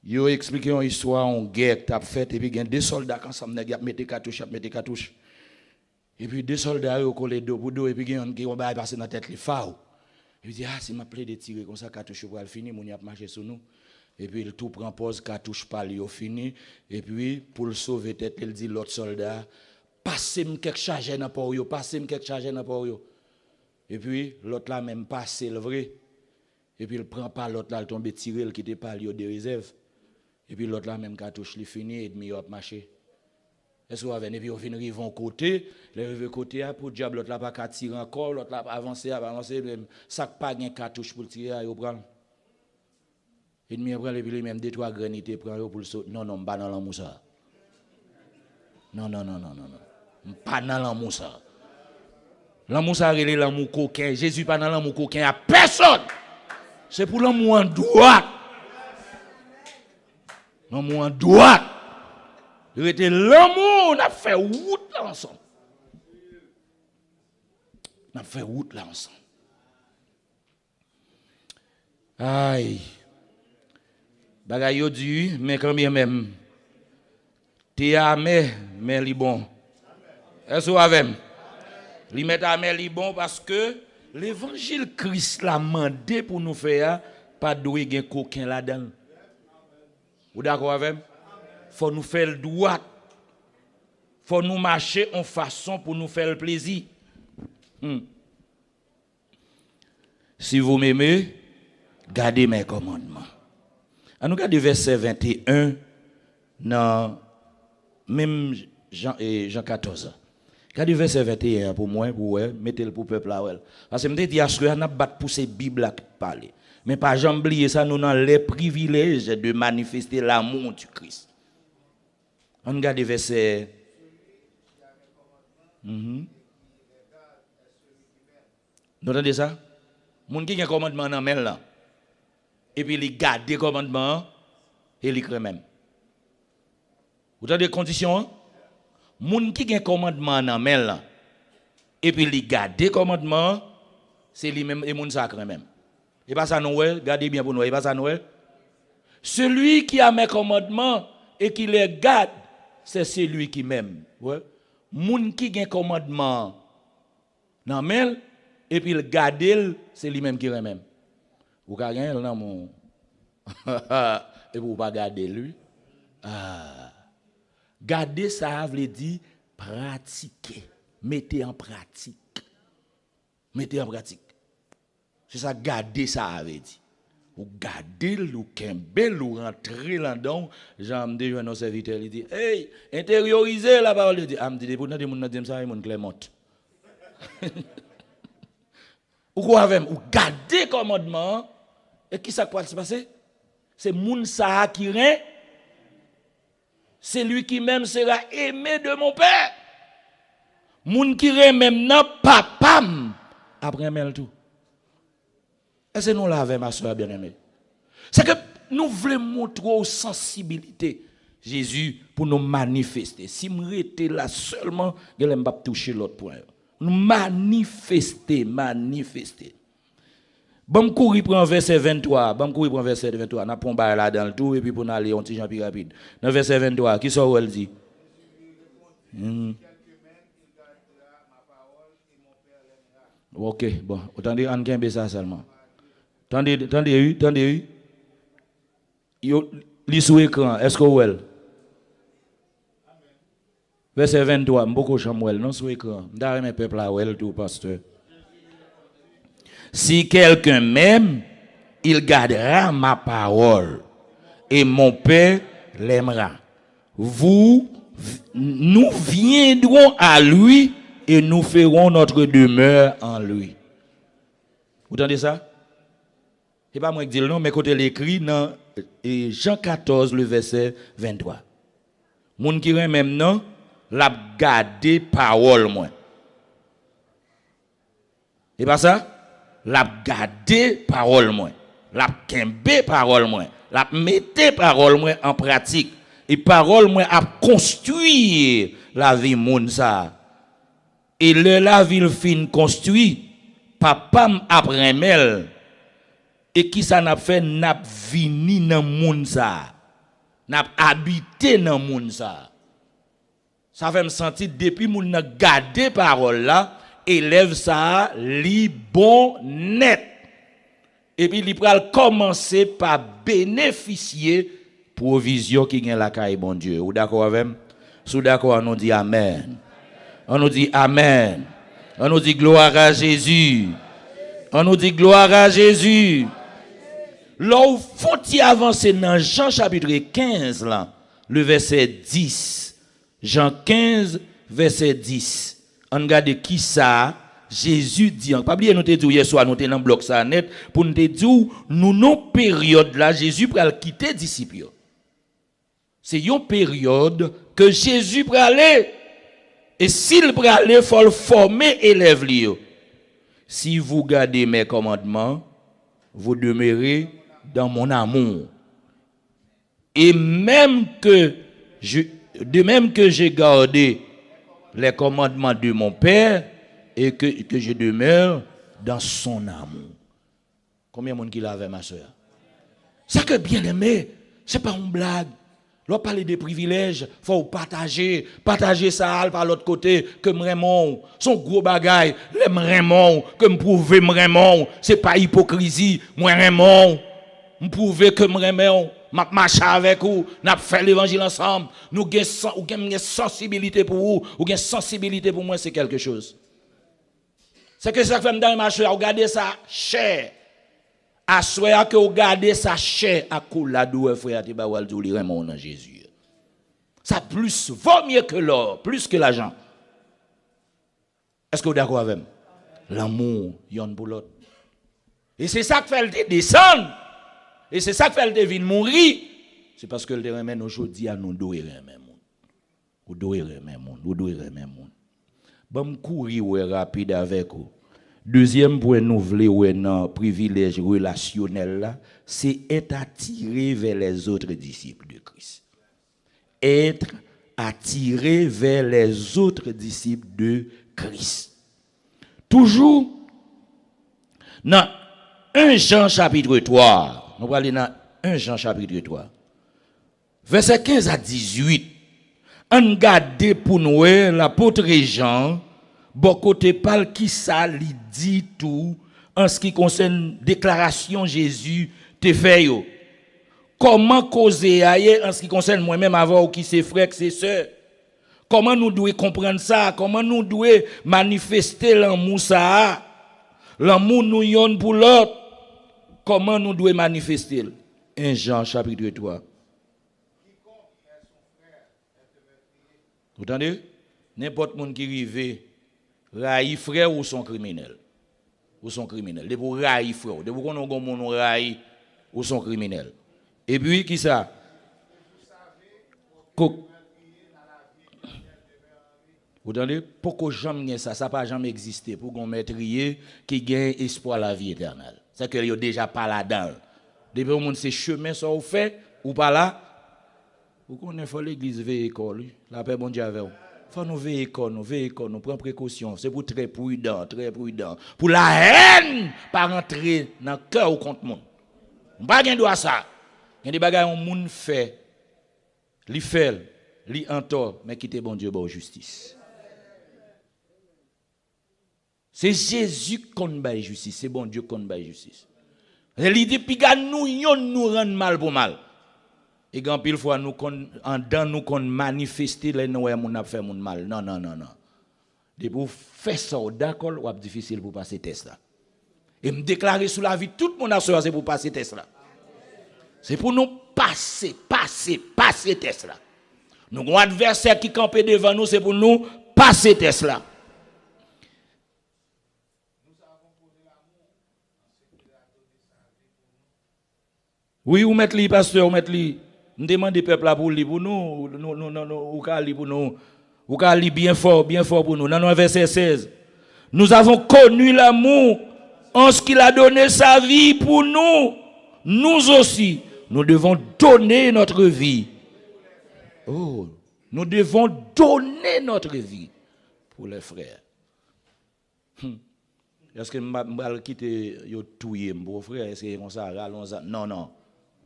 Yo expliqué une histoire en guerre que tu as faite et puis il y a deux soldats ensemble qui mettent cartouche. Et puis deux soldats ont collé dos pour dos et puis il y a un qui va passer dans la tête les phares. Il dit si m'a plaît de tirer comme ça cartouche pour finir mon y a marché sur nous. Et puis il tout prend pause cartouche pas lui fini et puis pour le sauver tête il dit l'autre soldat passez-moi quelque charge dans pour yo, passez-moi quelque charge dans pour yo. Et puis l'autre là même passé le vrai. Et puis il prend pas l'autre là il tombe tirer il quitte pas lui de réserve. Et puis l'autre là même cartouche li fini et demi a marché. Est-ce que vous avez et puis on vient arriver côté, le côté pour diable l'autre là pas qu'à tirer encore, l'autre là avancer ça pas gain cartouche pour tirer yo prend. Et demi après et puis même deux trois granités prend yo pour le sauter. Non, pas dans l'amour ça. Non. Pas dans l'amour ça. L'amour ça relé l'amour coquin. Jésus pas dans l'amour coquin à personne. C'est pour l'amour en droit. L'amour en droit. Il était l'amour, on a fait route là ensemble. On a fait route là ensemble. Aïe. Bagay yo dit, mais quand même. T'es amé, mais li bon. Est-ce que vous avez? Li met amé li bon parce que l'évangile Christ l'a mandé pour nous faire, pas doué gen coquin là-dedans. Vous d'accord avec? Faut nous faire le droit. Faut nous marcher en façon pour nous faire le plaisir. Si vous m'aimez, gardez mes commandements. On nous regarde verset 21 dans même Jean 14. Regardez verset 21 pour moi, pour mettez-le pour le peuple là. Parce que je me dis, on a battu pour ces Bibles qui parlent. Mais pas jamais oublier ça, nous avons les privilèges de manifester l'amour du Christ. On regarde verset. Vous entendez ça? Moun qui a un commandement dans main là. Et puis il garde des commandements et il crée même. Vous entendez les conditions? Moun qui a un commandement dans main là. Et puis il garde des commandements, c'est lui-même et moun sacré même. Et pas ça nous, gardez bien pour nous, et pas ça nous. Celui qui a mes commandements et qui les garde, c'est celui qui m'aime. Ouais. Moun qui a un commandement dans main et puis il garde, c'est lui-même qui l'aime. Vous avez gagné dans mon et vous pas garder lui. Garder ça veut dire pratiquer, mettez en pratique. Mettez en pratique. C'est ça, garder ça veut dire. Ou garder, ou kembel, ou rentrer là-dedans. Jean me dit, nos serviteurs, il dit, hey, intériorisez la parole de Dieu. Ah, me dit, pour nous, nous disons ça, mon Clément. Ou quoi avec, ou garder commandement. Et qui ça peut se passer? C'est moun sa qui reine. C'est lui qui même sera aimé de mon Père. Moun qui reine même nan papam. Après même tout. Est-ce que nous l'avons, ma soeur bien-aimée? C'est que nous voulons montrer aux sensibilités Jésus pour nous manifester. Si nous étions là seulement, je ne vais pas toucher l'autre point. Nous manifester. Bon courir pour verset 23, bon courir pour verset 23, n'a pon ba là dans le tout et puis pour aller un petit Jean plus rapide. Dans verset 23, qui ça elle dit? OK, bon, attendez, on kembe ça seulement. Attendez. Yo li sous écran, est-ce que well? Verset 23, beaucoup chamwel non sous écran. M'da remen peuple là well tout pasteur. Si quelqu'un m'aime, il gardera ma parole et mon Père l'aimera. Nous viendrons à lui et nous ferons notre demeure en lui. Vous entendez ça? C'est pas moi qui dis le nom, mais côté l'écrit dans Jean 14, le verset 23. Moun qui ren même non, l'a gardé parole moi. Et pas ça? L'a gardé parole moi. L'a kembe parole moi. L'a mette parole moi en pratique. Et parole moi a construit la vie moun ça. Et la ville fin construit, papa après mel. Et qui ça n'a fait n'a vini dans moun ça. N'a habité dans moun ça. Ça fait me sentir depuis moun n'a gardé parole là, élève ça li bon net. Et puis il pral commencer par bénéficier provision qui gagne la caille bon Dieu. Ou d'accord avec moi? Sous d'accord on nous dit amen. On nous dit amen. On nous dit gloire à Jésus. On nous dit gloire à Jésus. Là où faut-il avancer dans Jean chapitre 15 là, le verset 10. Jean 15 verset 10. On regarde qui ça Jésus dit. Pas oublier nous te dit hier soir nous te dans bloc ça net pour nous te dire nous non période là Jésus pral quitter disciples. C'est une période que Jésus pral aller. Et s'il pral aller faut former élèves li. Si vous gardez mes commandements, vous demeurez dans mon amour. Et de même que j'ai gardé les commandements de mon Père et que je demeure dans son amour. Combien de monde qui l'avait, ma soeur? Ça que bien aimé, c'est pas une blague. Là, parler des privilèges, faut partager ça par l'autre côté, que m'aimons, son gros bagaille, les m'aimons, que m'prouver m'aimons, c'est pas hypocrisie, m'aimons, m'prouver que m'aimons, m'a marcher avec vous, n'a fait l'évangile ensemble, nous gagne sensibilité pour vous, ou gagne sensibilité pour moi, c'est quelque chose. C'est que ça fait dans marcher, regarder ça cher. À souhait que vous gardez sa chair à coup la douce frère ti ba wal di li remon dans Jésus. Ça plus vaut mieux que l'or, plus que l'argent. Est-ce que vous d'accord avec moi? L'amour yon pour l'autre. Et c'est ça qui fait le descendre. Et c'est ça qui fait le venir mourir. C'est parce que le remen aujourd'hui à nous doit remen moun. Ou doit remen moun, ou doit remen moun. Bon courir rapide avec vous. Deuxième point nous voulons dans privilège relationnel là, c'est être attiré vers les autres disciples de Christ. Être attiré vers les autres disciples de Christ. Toujours dans 1 Jean chapitre 3, nous allons aller dans 1 Jean chapitre 3. Verset 15 à 18. On garde pour nous l'apôtre Jean bon côté parle qui ça li dit tout en ce qui concerne déclaration Jésus te fait yo. Comment causer en ce qui concerne moi-même avant qui c'est frère que c'est sœur. Comment nous devons comprendre ça, comment nous devons manifester l'amour ça. L'amour nous yon pour l'autre. Comment nous devons manifester 1 Jean chapitre 3. Vous entendez? N'importe monde qui rive raï frère ou son criminel. Ou son criminel. De pour raï frère. De pour qu'on a mon raï ou son criminel. Et puis qui ça? Vous entendez? Pour que jamais ça n'a pas jamais existé. Pour qu'on mettrie qui gagne espoir la vie éternelle. C'est que yo déjà pas là-dedans. Depuis au monde c'est chemin ça fait ou pas là. Vous connaissez faut l'église veille école. La paix bon Dieu avec vous. faut nous veiller nous prendre précaution. C'est pour très prudent. Pour la haine, pas rentrer dans le cœur ou contre le monde. On pas gain droit ça. Il y a des bagages où le monde fait, li en tort, mais quitter bon Dieu pour justice. C'est Jésus qu'on bat justice, c'est bon Dieu qu'on bat justice. L'idée puis nous rend mal pour mal. Et quand pile fois nous en dans nous qu'on manifester les nous on a fait mon mal. Non. De pour faire ça d'accord, ou difficile pour passer test là. Et me déclarer sous la vie tout le monde c'est pour passer test là. C'est pour nous passer test là. Nous avons un adversaire qui campe devant nous, c'est pour nous passer test là. Oui, ou mettre li pasteur, ou mettre li. Nous demandons au peuple là pour lui pour nous, ou ka pour nous, ou ka li bien fort pour nous. Dans le verset 16. Nous avons connu l'amour en ce qu'il a donné sa vie pour nous. Nous aussi, nous devons donner notre vie. Oh, nous devons donner notre vie pour les frères. Est-ce que je vais quitter yo touyer mon frère? Est-ce que comme ça rallons ça? Non.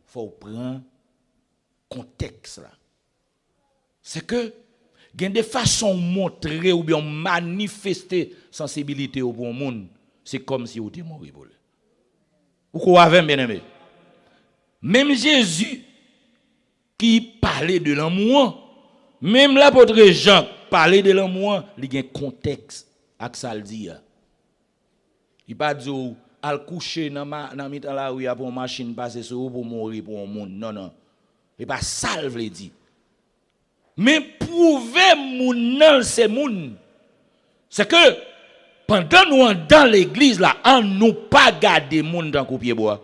Faut prendre contexte là. C'est que il y a des façons de montrer ou bien manifester sensibilité au bon monde. C'est comme si vous étiez mort pour lui. Vous croyez bien aimé? Même Jésus qui parlait de l'amour, même l'apôtre Jean parlait de l'amour, il y a un contexte à ça le dit. Il pas dit al coucher dans mitan la rue pour machine passer sur pour mourir pour un monde. Non. Il pas ça le veut dire. Mais prouver moun nan c'est moun. C'est que pendant nous dans l'église là, on nous pas garder moun dans pied bois.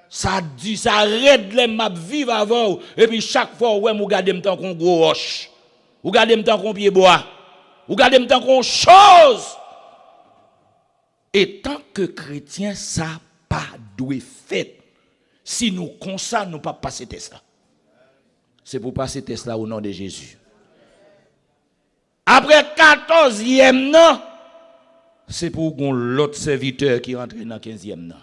Ça dit ça arrête les m'a vivre avant et puis chaque fois ouais mou garder m'tan qu'on gros roche. Ou garder m'tan qu'on pied bois. Ou garder m'tan qu'on chose. Et tant que chrétien ça pas doué fait. Si nous comme ça nous pas passer test là. C'est pour passer test là au nom de Jésus. Après 14e an, c'est pour qu'on l'autre serviteur qui rentre dans 15e an.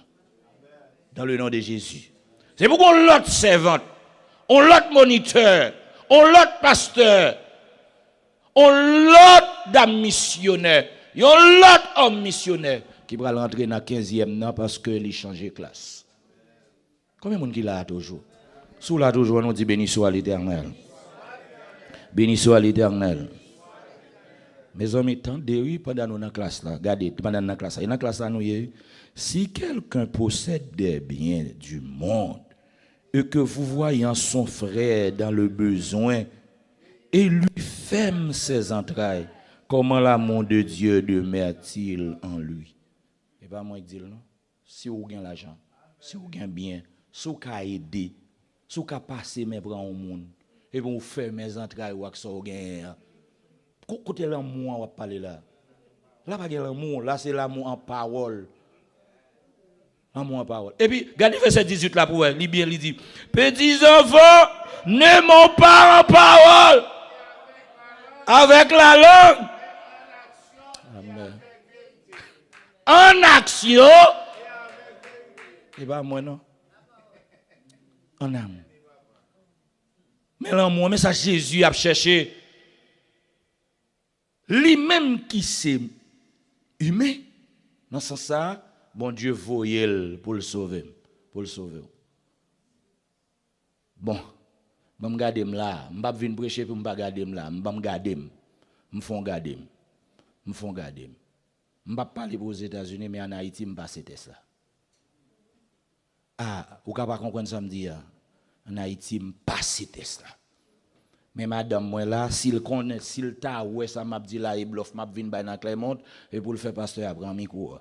Dans le nom de Jésus. C'est pour qu'on l'autre servante, on l'autre moniteur, on l'autre pasteur, on l'autre dame missionnaire, on l'autre homme missionnaire qui va rentrer dans 15e an parce que il changé classe. Combien de monde qui l'a toujours? Sous là toujours on dit béni soit l'Éternel. Béni soit l'Éternel. Mes amis, tant de oui pendant nous dans la classe là, regardez pendant la classe là, dans la classe là nous si quelqu'un possède des biens du monde et que vous voyez son frère dans le besoin et lui ferme ses entrailles, comment l'amour de Dieu demeure-t-il en lui? Et pas moi qui dis non. Si vous avez l'argent, si vous avez bien, si vous avez aidé, si vous avez passé mes bras au monde, et vous fermez mes entrailles ou que ça vous gagne. Côté l'amour, on va parler là. Là, pas l'amour, là c'est l'amour en parole. L'amour en parole. Et puis, regardez verset 18 là pour elle, il dit, petits enfants, n'aimons pas en parole, avec la langue. Amen. En action. Et pas moi non. En amour. Mais l'amour, mais ça Jésus a cherché. Lui-même qui c'est humain, dans ce sens, bon Dieu voyait pour le sauver. Bon, je vais garder là, je vais venir prêcher pour me garder là, je vais garder, je vais garder. Je ne vais pas parler aux États-Unis, mais en Haïti, je ne vais pas citer ça. Ah, vous ne pouvez pas comprendre ça, me dire. En Haïti, je ne vais pas citer ça. Mais madame, moi là, s'il connaît, s'il t'a ouais, ça m'a dit là, il bluffe, m'a vinn dans Clermont, et pour le faire pasteur, il prend micro.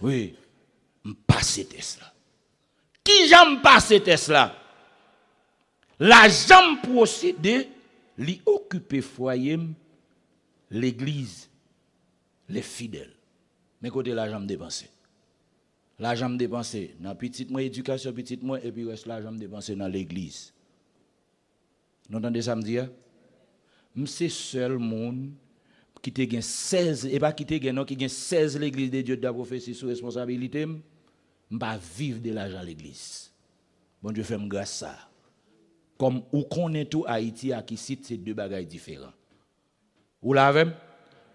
Oui, je passe Tesla. Qui j'aime passer Tesla? La jambe procédé, lui occuper foyer, l'église, les fidèles. Mais côté la jambe dépensée. La jambe dépensée dans petite moi éducation petite moi et puis reste la jambe dépensée dans l'église. Nous entendez ça me dire? c'est seul monde qui te gagne 16 et pas qui te gagne non qui gagne 16 l'église de Dieu de la prophétie sous responsabilité m'pas vivre de l'argent l'église. Bon Dieu fait me grâce ça. Comme ou connaît tout Haïti à qui cite c'est deux bagages différents. Ou l'avez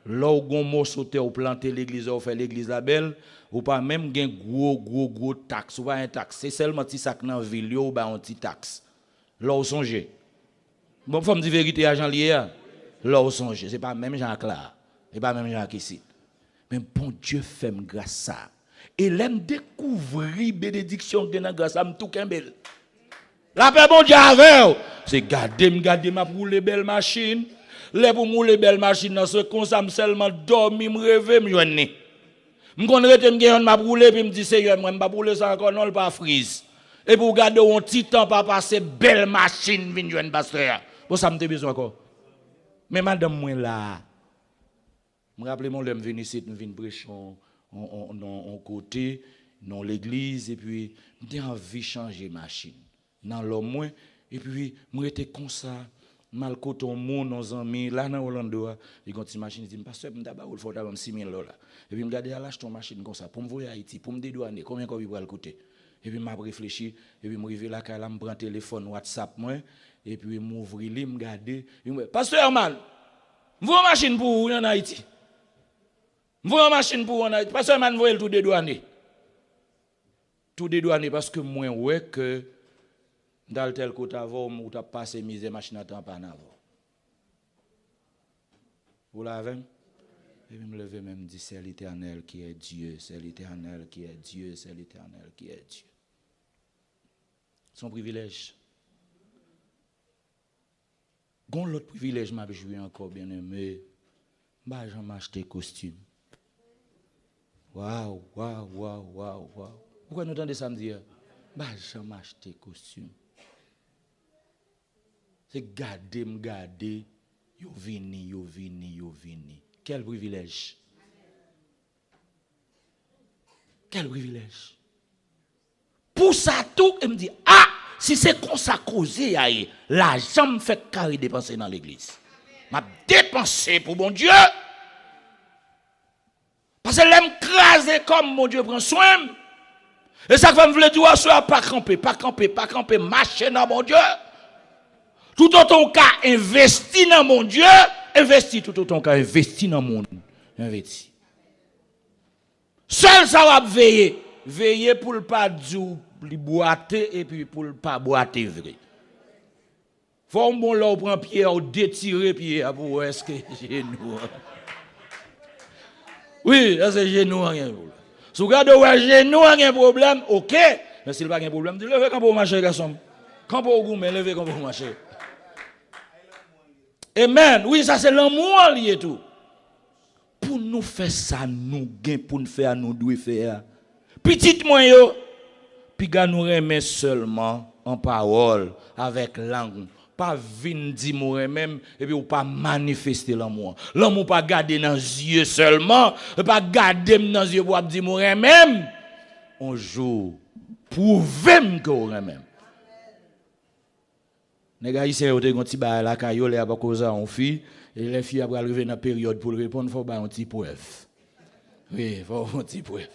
là où gon mot sauter ou planter l'église ou faire l'église la belle ou pas même gain gros taxe ou pas un taxe c'est seulement petit sac dans ville ou ba un petit taxe. Là où songez. Bon faut me dire vérité agent lié là où songez c'est pas même Jean là. C'est pas même Jean qui cite. Mais bon Dieu fait me grâce ça. Et l'aime découvrir bénédiction que dans grâce à tout kembel. La paix bon Dieu avec c'est garder m'a rouler belle machine. Les pour rouler belle machine dans ce comme ça seulement dormir me rêver me joindre. Me connaître me gagner m'a rouler puis me dit Seigneur moi pas rouler ça encore non pas frise. Et pour garder un petit temps pas passer belle machine vinn joindre pasteur. Bon ça me te besoin encore. Mais madame moi là. Me rappelle mon l'homme venu ici me vinn prêcher en côté dans l'église et puis j'ai envie changer machine dans l'homme et puis moi était comme ça mal coton mon nos amis là dans Orlando il continue machine dit pasteur m'daba il faut d'avoir 6000 $ et puis me garder à l'acheter une machine comme ça pour me voyer à Haïti pour me dédouaner combien qu'on va le coûter et puis m'a réfléchi et puis me arrivé là là me prend téléphone WhatsApp moi et puis m'ouvrir li me garder pasteur man m'voie machine pour en Haïti m'voie machine pour en Haïti pasteur man voyer tout dédouaner parce que moi ouais que dans tel côté avant ou t'as passé mise machine à temps pas avant. Vous l'avez? Et puis me lever même dit c'est l'Éternel qui est Dieu, c'est l'Éternel qui est Dieu, c'est l'Éternel qui est Dieu. Son privilège. Gon l'autre privilège m'a joué encore bien aimé. Bah j'en m'acheter costume. Waouh. Pourquoi nous entendez ça me dire? Bah j'en m'acheter costume. C'est garder, yo vini. Quel privilège. Quel privilège. Pour ça tout, il me dit, si c'est comme ça causé, l'argent me fait carré dépenser dans l'église. M'a dépensé pour mon Dieu. Parce que l'aime craser comme mon Dieu prend soin. Et ça que je veux dire, soit pas camper, marcher dans mon Dieu. Tout autant cas investi dans mon Dieu, investi tout autant cas investi dans mon investi. Seul ça va veiller pour le pas du boiter et puis pour le pas boiter vrai. Faut bon là prend pied ou détirer pied pour est-ce que genou. Oui, là c'est genou rien. Si vous regardez ouais genou rien problème, OK, mais s'il pas un problème, levez quand pour marcher garçon. Quand pour goûter, levez quand pour marcher. Amen. Oui, ça c'est l'amour lié tout. Pour nous faire ça, nous gain pour nous faire, nous devons faire. Petite moi yo, puis nous remet seulement en parole, avec langue. Pas vin dire moi même et puis ou pas manifester l'amour. L'amour pas garder dans les yeux seulement, pas garder dans les yeux pour dire moi même. Un jour, prouvez que vous même. Les gars ici ont des petits bail la caillole à cause en fille et les filles après arriver dans période pour répondre faut ba un petit preuve. Oui, faut un petit preuve.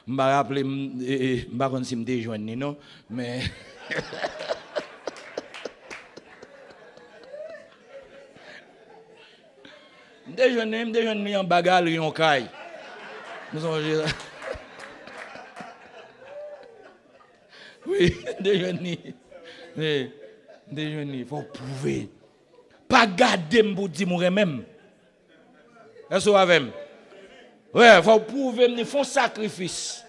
M'a rappeler m'pa kon si me déjoindre non mais déjoindre en bagarre en caille. Nous sommes oui, déjoindre. Oui. Il faut prouver. Pas garder pour dire moi-même. Est-ce que vous avez? Oui, il faut prouver, il faut un sacrifice.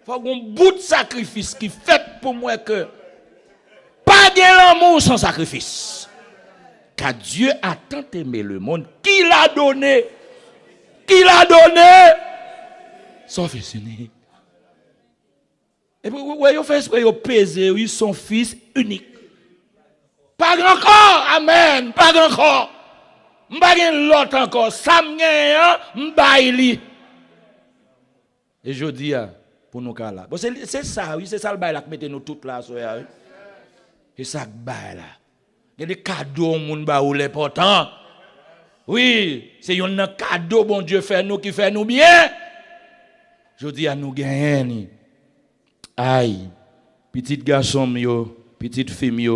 Il faut un bout de sacrifice qui fait pour moi que pas de l'amour sans sacrifice. Car Dieu a tant aimé le monde qu'il a donné. Son fils unique. Et puis, vous voyez, il fait exprès, il pèse, son fils unique. Pas encore, amen, pas encore. M'bagay l'autre encore, ça m'baili. Et je dis pour nous là. Bon c'est ça, oui, c'est ça le bail là que mettez nous toutes là soya. C'est ça le bail là. Il y a des cadeaux moun ba ou l'important. Oui, c'est un cadeau, bon Dieu, fait nous qui fait nous bien. Je dis à nous gagner. Aïe, petit garçon, petite fille,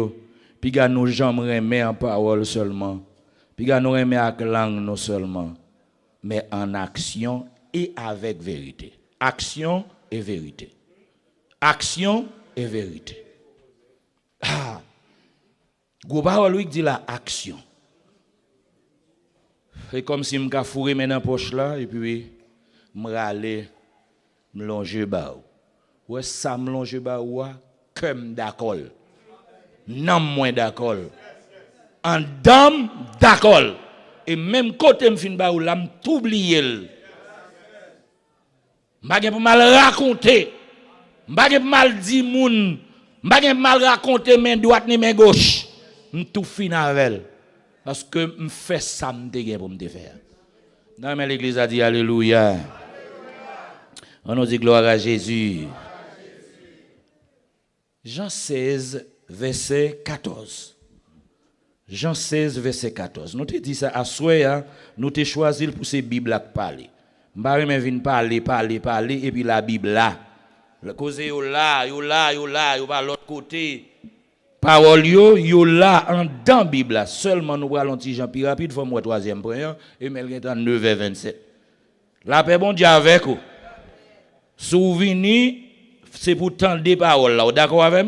puis gars nous jambes remet en parole seulement. Puis gars nous remet avec langue non seulement, mais en action et avec vérité. Action et vérité. Action et vérité. Ah, gros parole lui dit la action. C'est comme si je fourré maintenant poche là et puis je râler, me longer bas. Ouais, ça me longer bas ouais, comme d'accord. Non moins d'accord. En dame d'accord. Et même côté me fin bas ou là me t'oublier. M'pa pour mal raconter. M'pa pour mal dire moun, m'pa pour mal raconter main droite ni main gauche. M'tou fin avec. Parce que je fais ça pour me faire. Dans l'église a dit Alléluia. On nous dit gloire à Jésus. Jean 16, verset 14. Jean 16, verset 14. Nous te dit ça à soir, nous te choisi pour ces Bibles à parler. M'pa vinn parler, et puis la Bible là. Le cause yo là, pas l'autre côté. Parole yo là en dans Bible seulement nous allons petit Jean plus rapide faut moi troisième point et mais il 9h27. La paix bon Dieu avec vous. Souvenir c'est pour tendre des paroles là, d'accord avec?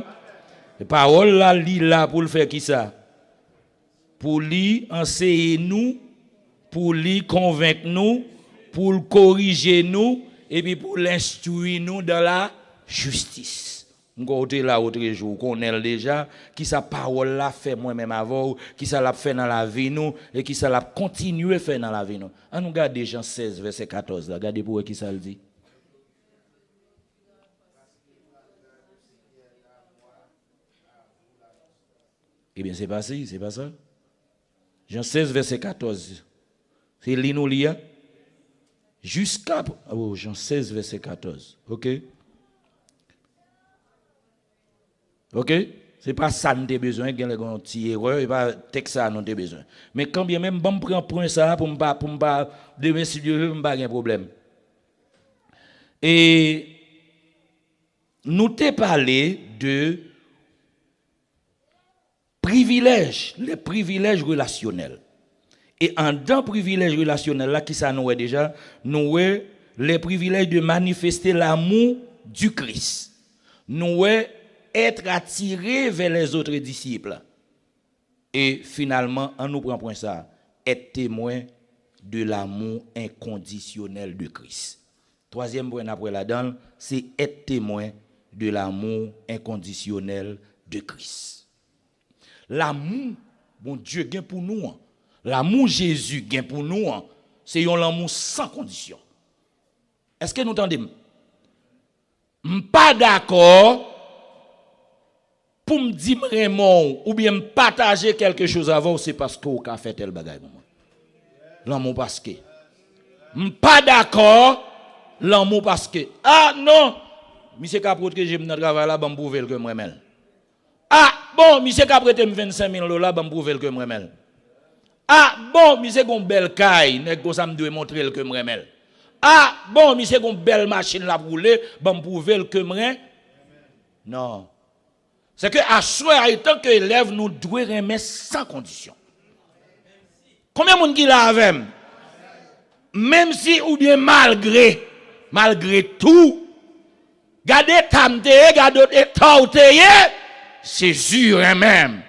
Les paroles là li là pour le faire qui ça? Pour lui enseigner nous, pour lui convaincre nous, pour le corriger nous et puis pour l'instruire nous dans la justice. Côté là autre jour qu'on est déjà qui sa parole là fait moi-même avant qui ça l'a fait dans la vie nous et qui ça l'a continuer faire dans la vie nous. On nous regarde Jean 16 verset 14 là, regardez pour qui ça le dit. Eh bien c'est pas ça. Jean 16 verset 14. C'est l'inoulia jusqu'à Jean 16 verset 14. OK? OK? C'est pas ça nous avons besoin, il y a une petite erreur, et pas texte ça nous avons besoin. Mais quand bien même, bon, prendre point ça pour me pas demain si Dieu veut, pas de problème. Et nous t'ai parlé de privilèges, les privilèges relationnels. Et en dans privilèges relationnels là qui ça nous est déjà, nous est les privilèges de manifester l'amour du Christ. Nous est être attiré vers les autres disciples. Et finalement, on nous prend point ça, être témoin de l'amour inconditionnel de Christ. Troisième point après là-dedans, c'est être témoin de l'amour inconditionnel de Christ. L'amour, bon Dieu gagne pour nous. L'amour Jésus gagne pour nous. C'est un amour sans condition. Est-ce que nous entendons? Pas d'accord pour me dire vraiment ou bien me partager quelque chose avant, c'est parce que vous avez fait tel bagage. L'amour parce que. Pas d'accord, l'amour parce que. Ah non, monsieur Capote que j'ai mon travail là, ben prouver que moi même. Ah bon, monsieur Capote me 25 000 $ ben prouver que moi même. Ah bon, monsieur gon belle caille, nèg go ça me doit montrer que moi même. Ah bon, monsieur gon belle machine la rouler, ben prouver que moi. Non. C'est que à soi, étant que élève, nous devons remettre sans condition. Combien de monde qui l'a avec? Même si ou bien malgré tout, gardez tamte, gardez taute, c'est sûr même.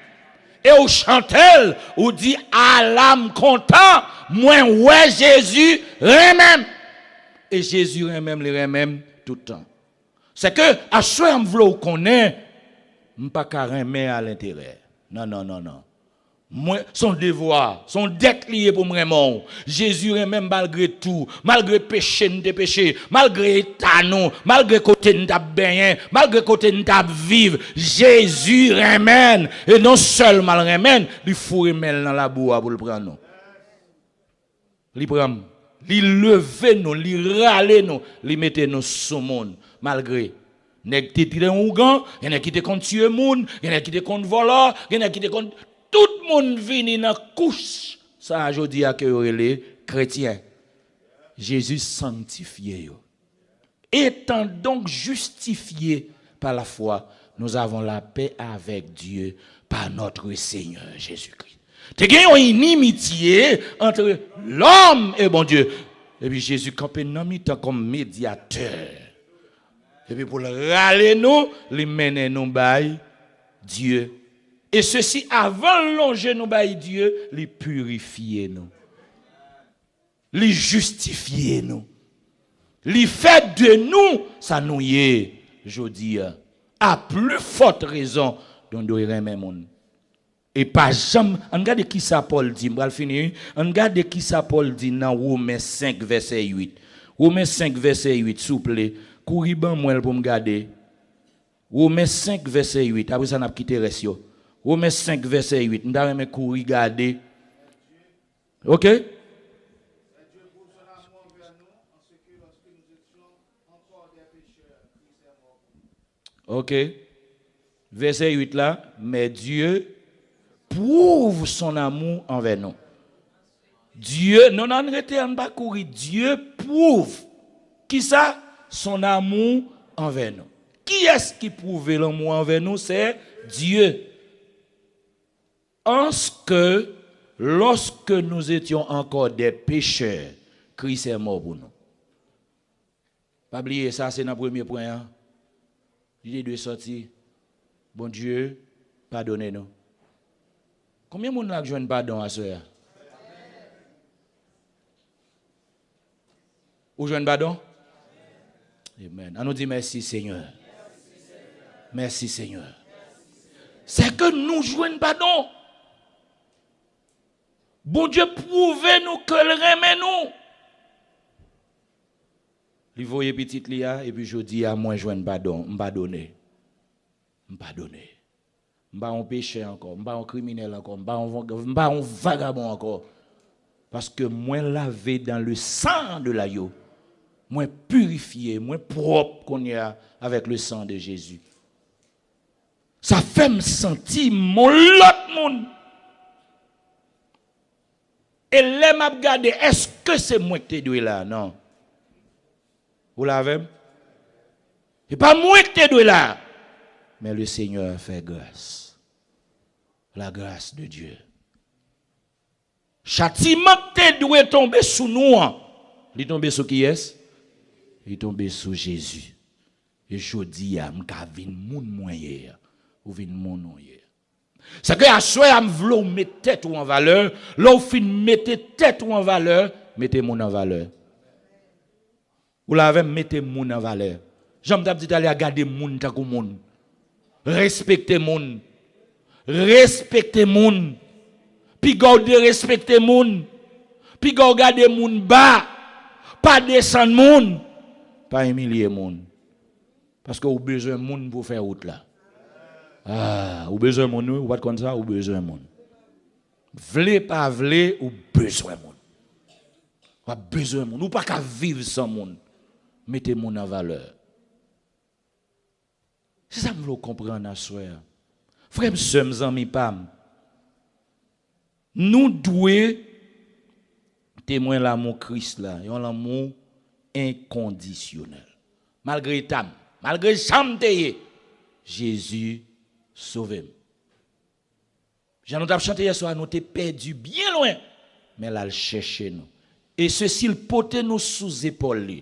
Et au chantel, ou dit à l'âme content, moi ouais Jésus même. Et Jésus même les même tout le temps. C'est que à soi, on veut connaître. Pas carrément à l'intérieur. Non. Moi, son devoir, son dette lié pour moi. Jésus est même malgré tout, malgré péché, malgré état non, malgré côté nous bien, malgré côté nous vivre, Jésus remène et non seulement le remène, il faut remettre dans la boue pour le prendre. Il prend, il lever nous, il râler nous, il mettre nous sur monde malgré. Nèg te tire un ougan, y en a qui te compte moun, y en a qui te compte voleur, y en a qui te compte tout monde vini dans couche Ça, je dis à que les chrétiens. Jésus sanctifié yo. Étant donc justifiés par la foi, nous avons la paix avec Dieu par notre Seigneur Jésus-Christ. Tu as une inimitié entre l'homme et bon Dieu. Et puis Jésus campé dans mi-temps comme médiateur. Et puis pour le râler nous, les mener nous by Dieu. Et ceci avant de longer nous by Dieu, les purifier nous. Les justifier nous. Les fait de nous, ça nous y est, je dis, à plus forte raison, dont nous aimer monde. Et pas jamais, on regarde qui ça Paul dit, on va finir, on regarde qui ça Paul dit dans Romains 5, verset 8. Romains 5, verset 8, s'il vous plaît, courez ben moi pour me garder. Romains 5, verset 8, après ça, on a quitté le reste. Romains 5, verset 8, on a courir garder. Ok? Ok. Verset 8 là, mais Dieu prouve son amour envers nous. Dieu, non, non, on pas courir. Dieu prouve. Qui ça? Son amour envers nous. Qui est-ce qui prouve l'amour envers nous? C'est Dieu. En ce que, lorsque nous étions encore des pécheurs, Christ est mort pour nous. Pas oublier ça, c'est notre premier point. Hein? Il doit sortir. Bon Dieu, pardonnez-nous. Combien de monde a besoin de pardon à ce? Ou besoin de pardon? Amen. On nous dit merci Seigneur. Merci Seigneur. C'est que nous jouons pardon. Bon Dieu, prouvez-nous que le remet nous. Il voyait petit Lia et puis je dis à moi joindre pardon, m'pardonner. M'pardonner. M'pas un péché encore, m'pas un criminel encore, m'pas un vagabond encore. Parce que moi lavé dans le sang de l'agneau, moi purifié, moi propre qu'on y a avec le sang de Jésus. Ça fait me sentir mon l'autre monde. Et là m'a regardé, est-ce que c'est moi qui t'ai doué là? Non. Vous l'avez? C'est pas moi qui t'ai doué là. Mais le Seigneur fait grâce. La grâce de Dieu. Châtiment que t'es doué tomber sous nous. Il est tombé sur qui est-ce? Il est tombé sur Jésus. Et je dis à m'ka vin moun moyen. Ou vin moun moyen. C'est que à soi am vlo mettre tête ou en valeur, là ou fin mettez tête ou en valeur, mettez moun en valeur. Ou l'avez mettez moun en valeur. J'aime t'a dit aller regarder moun ta kou moun. Respectez moun. Respectez moun. Puis garder respecter moun. Puis garder moun bas. Pas descendre moun. Pas humilier moun. Parce que vous avez besoin de moun pour faire route là. Ah, ou besoin de moun, ou pas comme ça, ou besoin de moun. Vle pas vle, ou besoin de moun. Ou besoin de moun, ou pas qu'à vivre sans moun. Mettez moun en valeur. C'est ça que vous comprenez à soi. Frère, sommes amis pam. Nous devons témoigner l'amour Christ là, un amour inconditionnel. Malgré tam, malgré chamteye, Jésus sauve. J'en ai chanté hier soir, nous t'es perdu bien loin, mais là, il cherche nous. Et ceci, il pote nous sous épaule.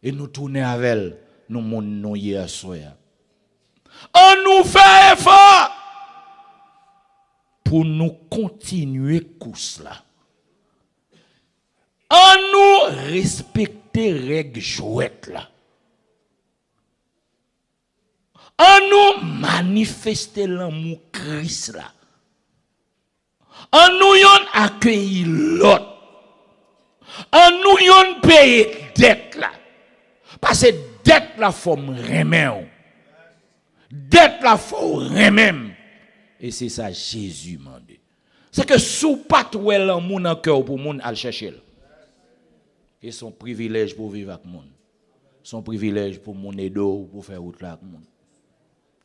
Et nous tourner avec elle, nous monons hier soir. On nous fait effort pour nous continuer course là. On nous respecter règles jouettes là. On nous manifester l'amour Christ là. On nous yon accueillir l'autre. On nous yon payer dette là. Parce que dette là faut me remettre. Dette là faut remettre. Et c'est ça Jésus m'a dit. C'est que sous pas trouver l'amour dans cœur pour moun al chercher. Et son privilège pour vivre avec moun. Son privilège pour mon aider pour faire route là avec moun.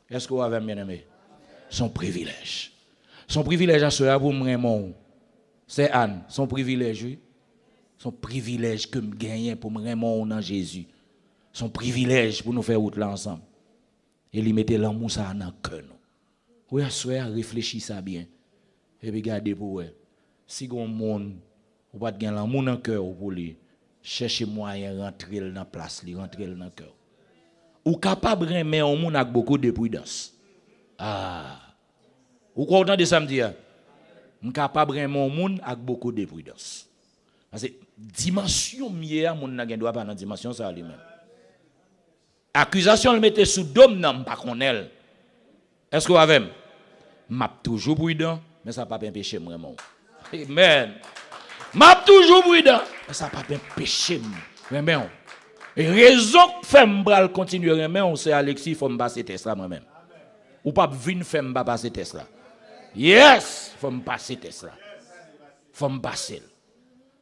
Est-ce que vous avez bien aimé? Son privilège. Son privilège à cela pour me remonter. C'est Anne, son privilège, oui. Son privilège que me gagne pour me remonter dans Jésus. Son privilège pour nous faire route là ensemble. Et lui mettait l'amour ça dans le cœur. Oui, réfléchis ça bien. Et puis regardez pour vous. Si vous avez un monde, vous n'avez pas l'amour dans le cœur pour lui, cherchez moyen de rentrer dans la place, rentrer dans le cœur. Ou capable de remettre un monde avec beaucoup de prudence. Ah. Vous comprenez ça me dire? Vous capable de remettre un monde avec beaucoup de prudence. Parce que dimension mieux, mon n'a doit pas dans dimension ça lui-même. Accusation le mettait sous dôme non pas connaît. Est-ce que vous avez? M'a toujours prudent, mais ça pas empêcher moi vraiment. Amen. M'a toujours prudent, mais ça pas empêcher moi. Et raison que fait m'bral continuer remen, c'est Alexis faut me passer test là moi-même. Ou pas venir faire me passer test là. Yes, faut me passer test là. Faut me passer.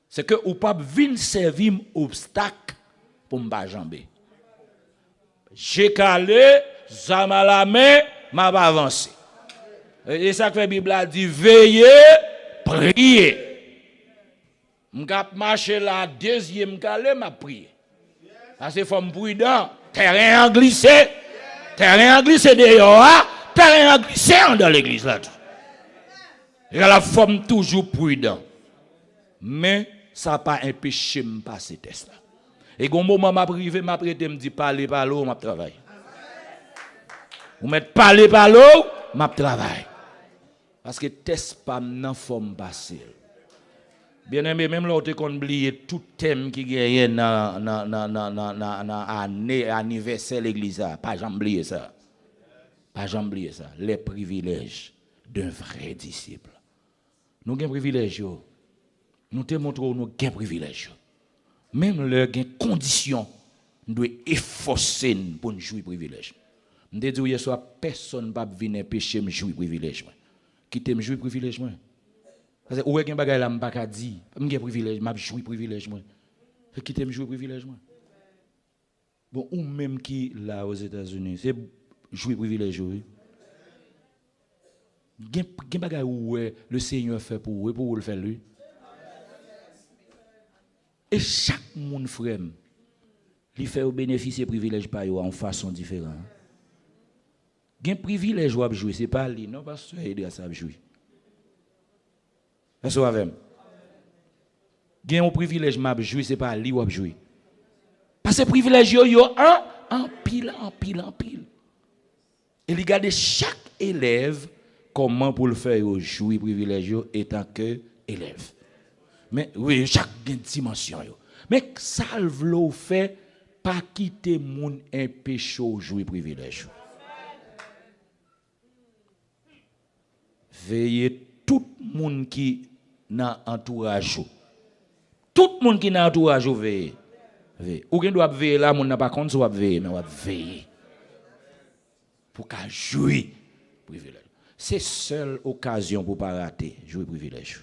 C'est que ou pas venir servir obstacle pour me pas jamber. J'ai calé, ça m'a la main, m'a pas avancé. Et ça que la Bible a dit veillez, priez. M'gap marcher la deuxième calé m'a prié. Parce que faut me prudent, terrain en glissé. Terrain en glissé dehors, terrain en glissé dans l'église là. Et la femme toujours prudent. Mais ça pas empêché me passer test là. Et quand moment m'a privé, m'a prêté me dit parler par l'eau, m'a travail. Vous mettez parler par l'eau, m'a travail. Parce que test pas nan forme passer. Bien aimé, même là, on a oublié tout thème qui gagne dans anniversaire l'église. Pas jamais oublier ça. Pas jamais oublier ça. Les privilèges d'un vrai disciple. Nous avons privilèges. Nous te montrons nous avons privilèges. Même leur condition, nous devons efforcer pour nous jouir privilège. Nous devons dire que personne ne va venir pécher me jouir privilège. Qui t'aime jouir privilège moi? Parce que où est-ce que bagay là m'pa dit, m'gè privilège, m'a jouir privilège moi. Qui t'aime jouir privilège moi? Bon ou même qui là aux États-Unis, c'est jouir privilège oui. Gen bagay où le Seigneur fait pour le faire lui. Et chaque monde frère, il fait bénéficier privilège par yo en façon différente. Gen privilège ou jouer, c'est pas lui, non parce que il ça jouer. Est-ce que vous avez? Gen un privilège m'a jouer, c'est pas lui ou jouer. Parce que privilège yo en pile. Et regardez chaque élève comment pour le faire jouer privilège étant que élève. Mais oui, chaque dimension yo. Mais ça le fait pas quitter moun empêcher jouer privilège. Veillez tout le monde qui dans entourage. Tout le monde qui dans entourage veille. Ou bien doit veiller là, moun n'a pas compte soit veiller, mais doit veiller. Pour qu'à jouer privilège. C'est seule occasion pour pas rater jouer privilège.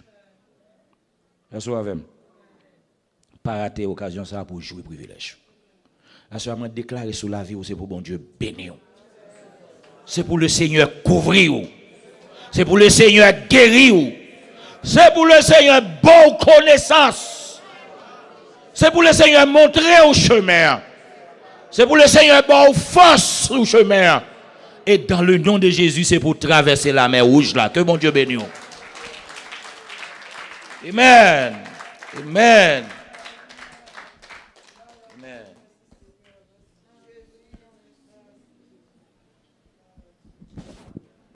Est-ce que vous avez pas rater occasion ça pour jouer privilège. Est-ce que vous déclarer sur la vie c'est pour bon Dieu bénir. C'est pour le Seigneur couvrir. C'est pour le Seigneur guérir. C'est pour le Seigneur bonne connaissance. C'est pour le Seigneur montrer au chemin. C'est pour le Seigneur bonne force au chemin. Et dans le nom de Jésus, c'est pour traverser la mer rouge là. Que mon Dieu bénisse. Amen. Amen.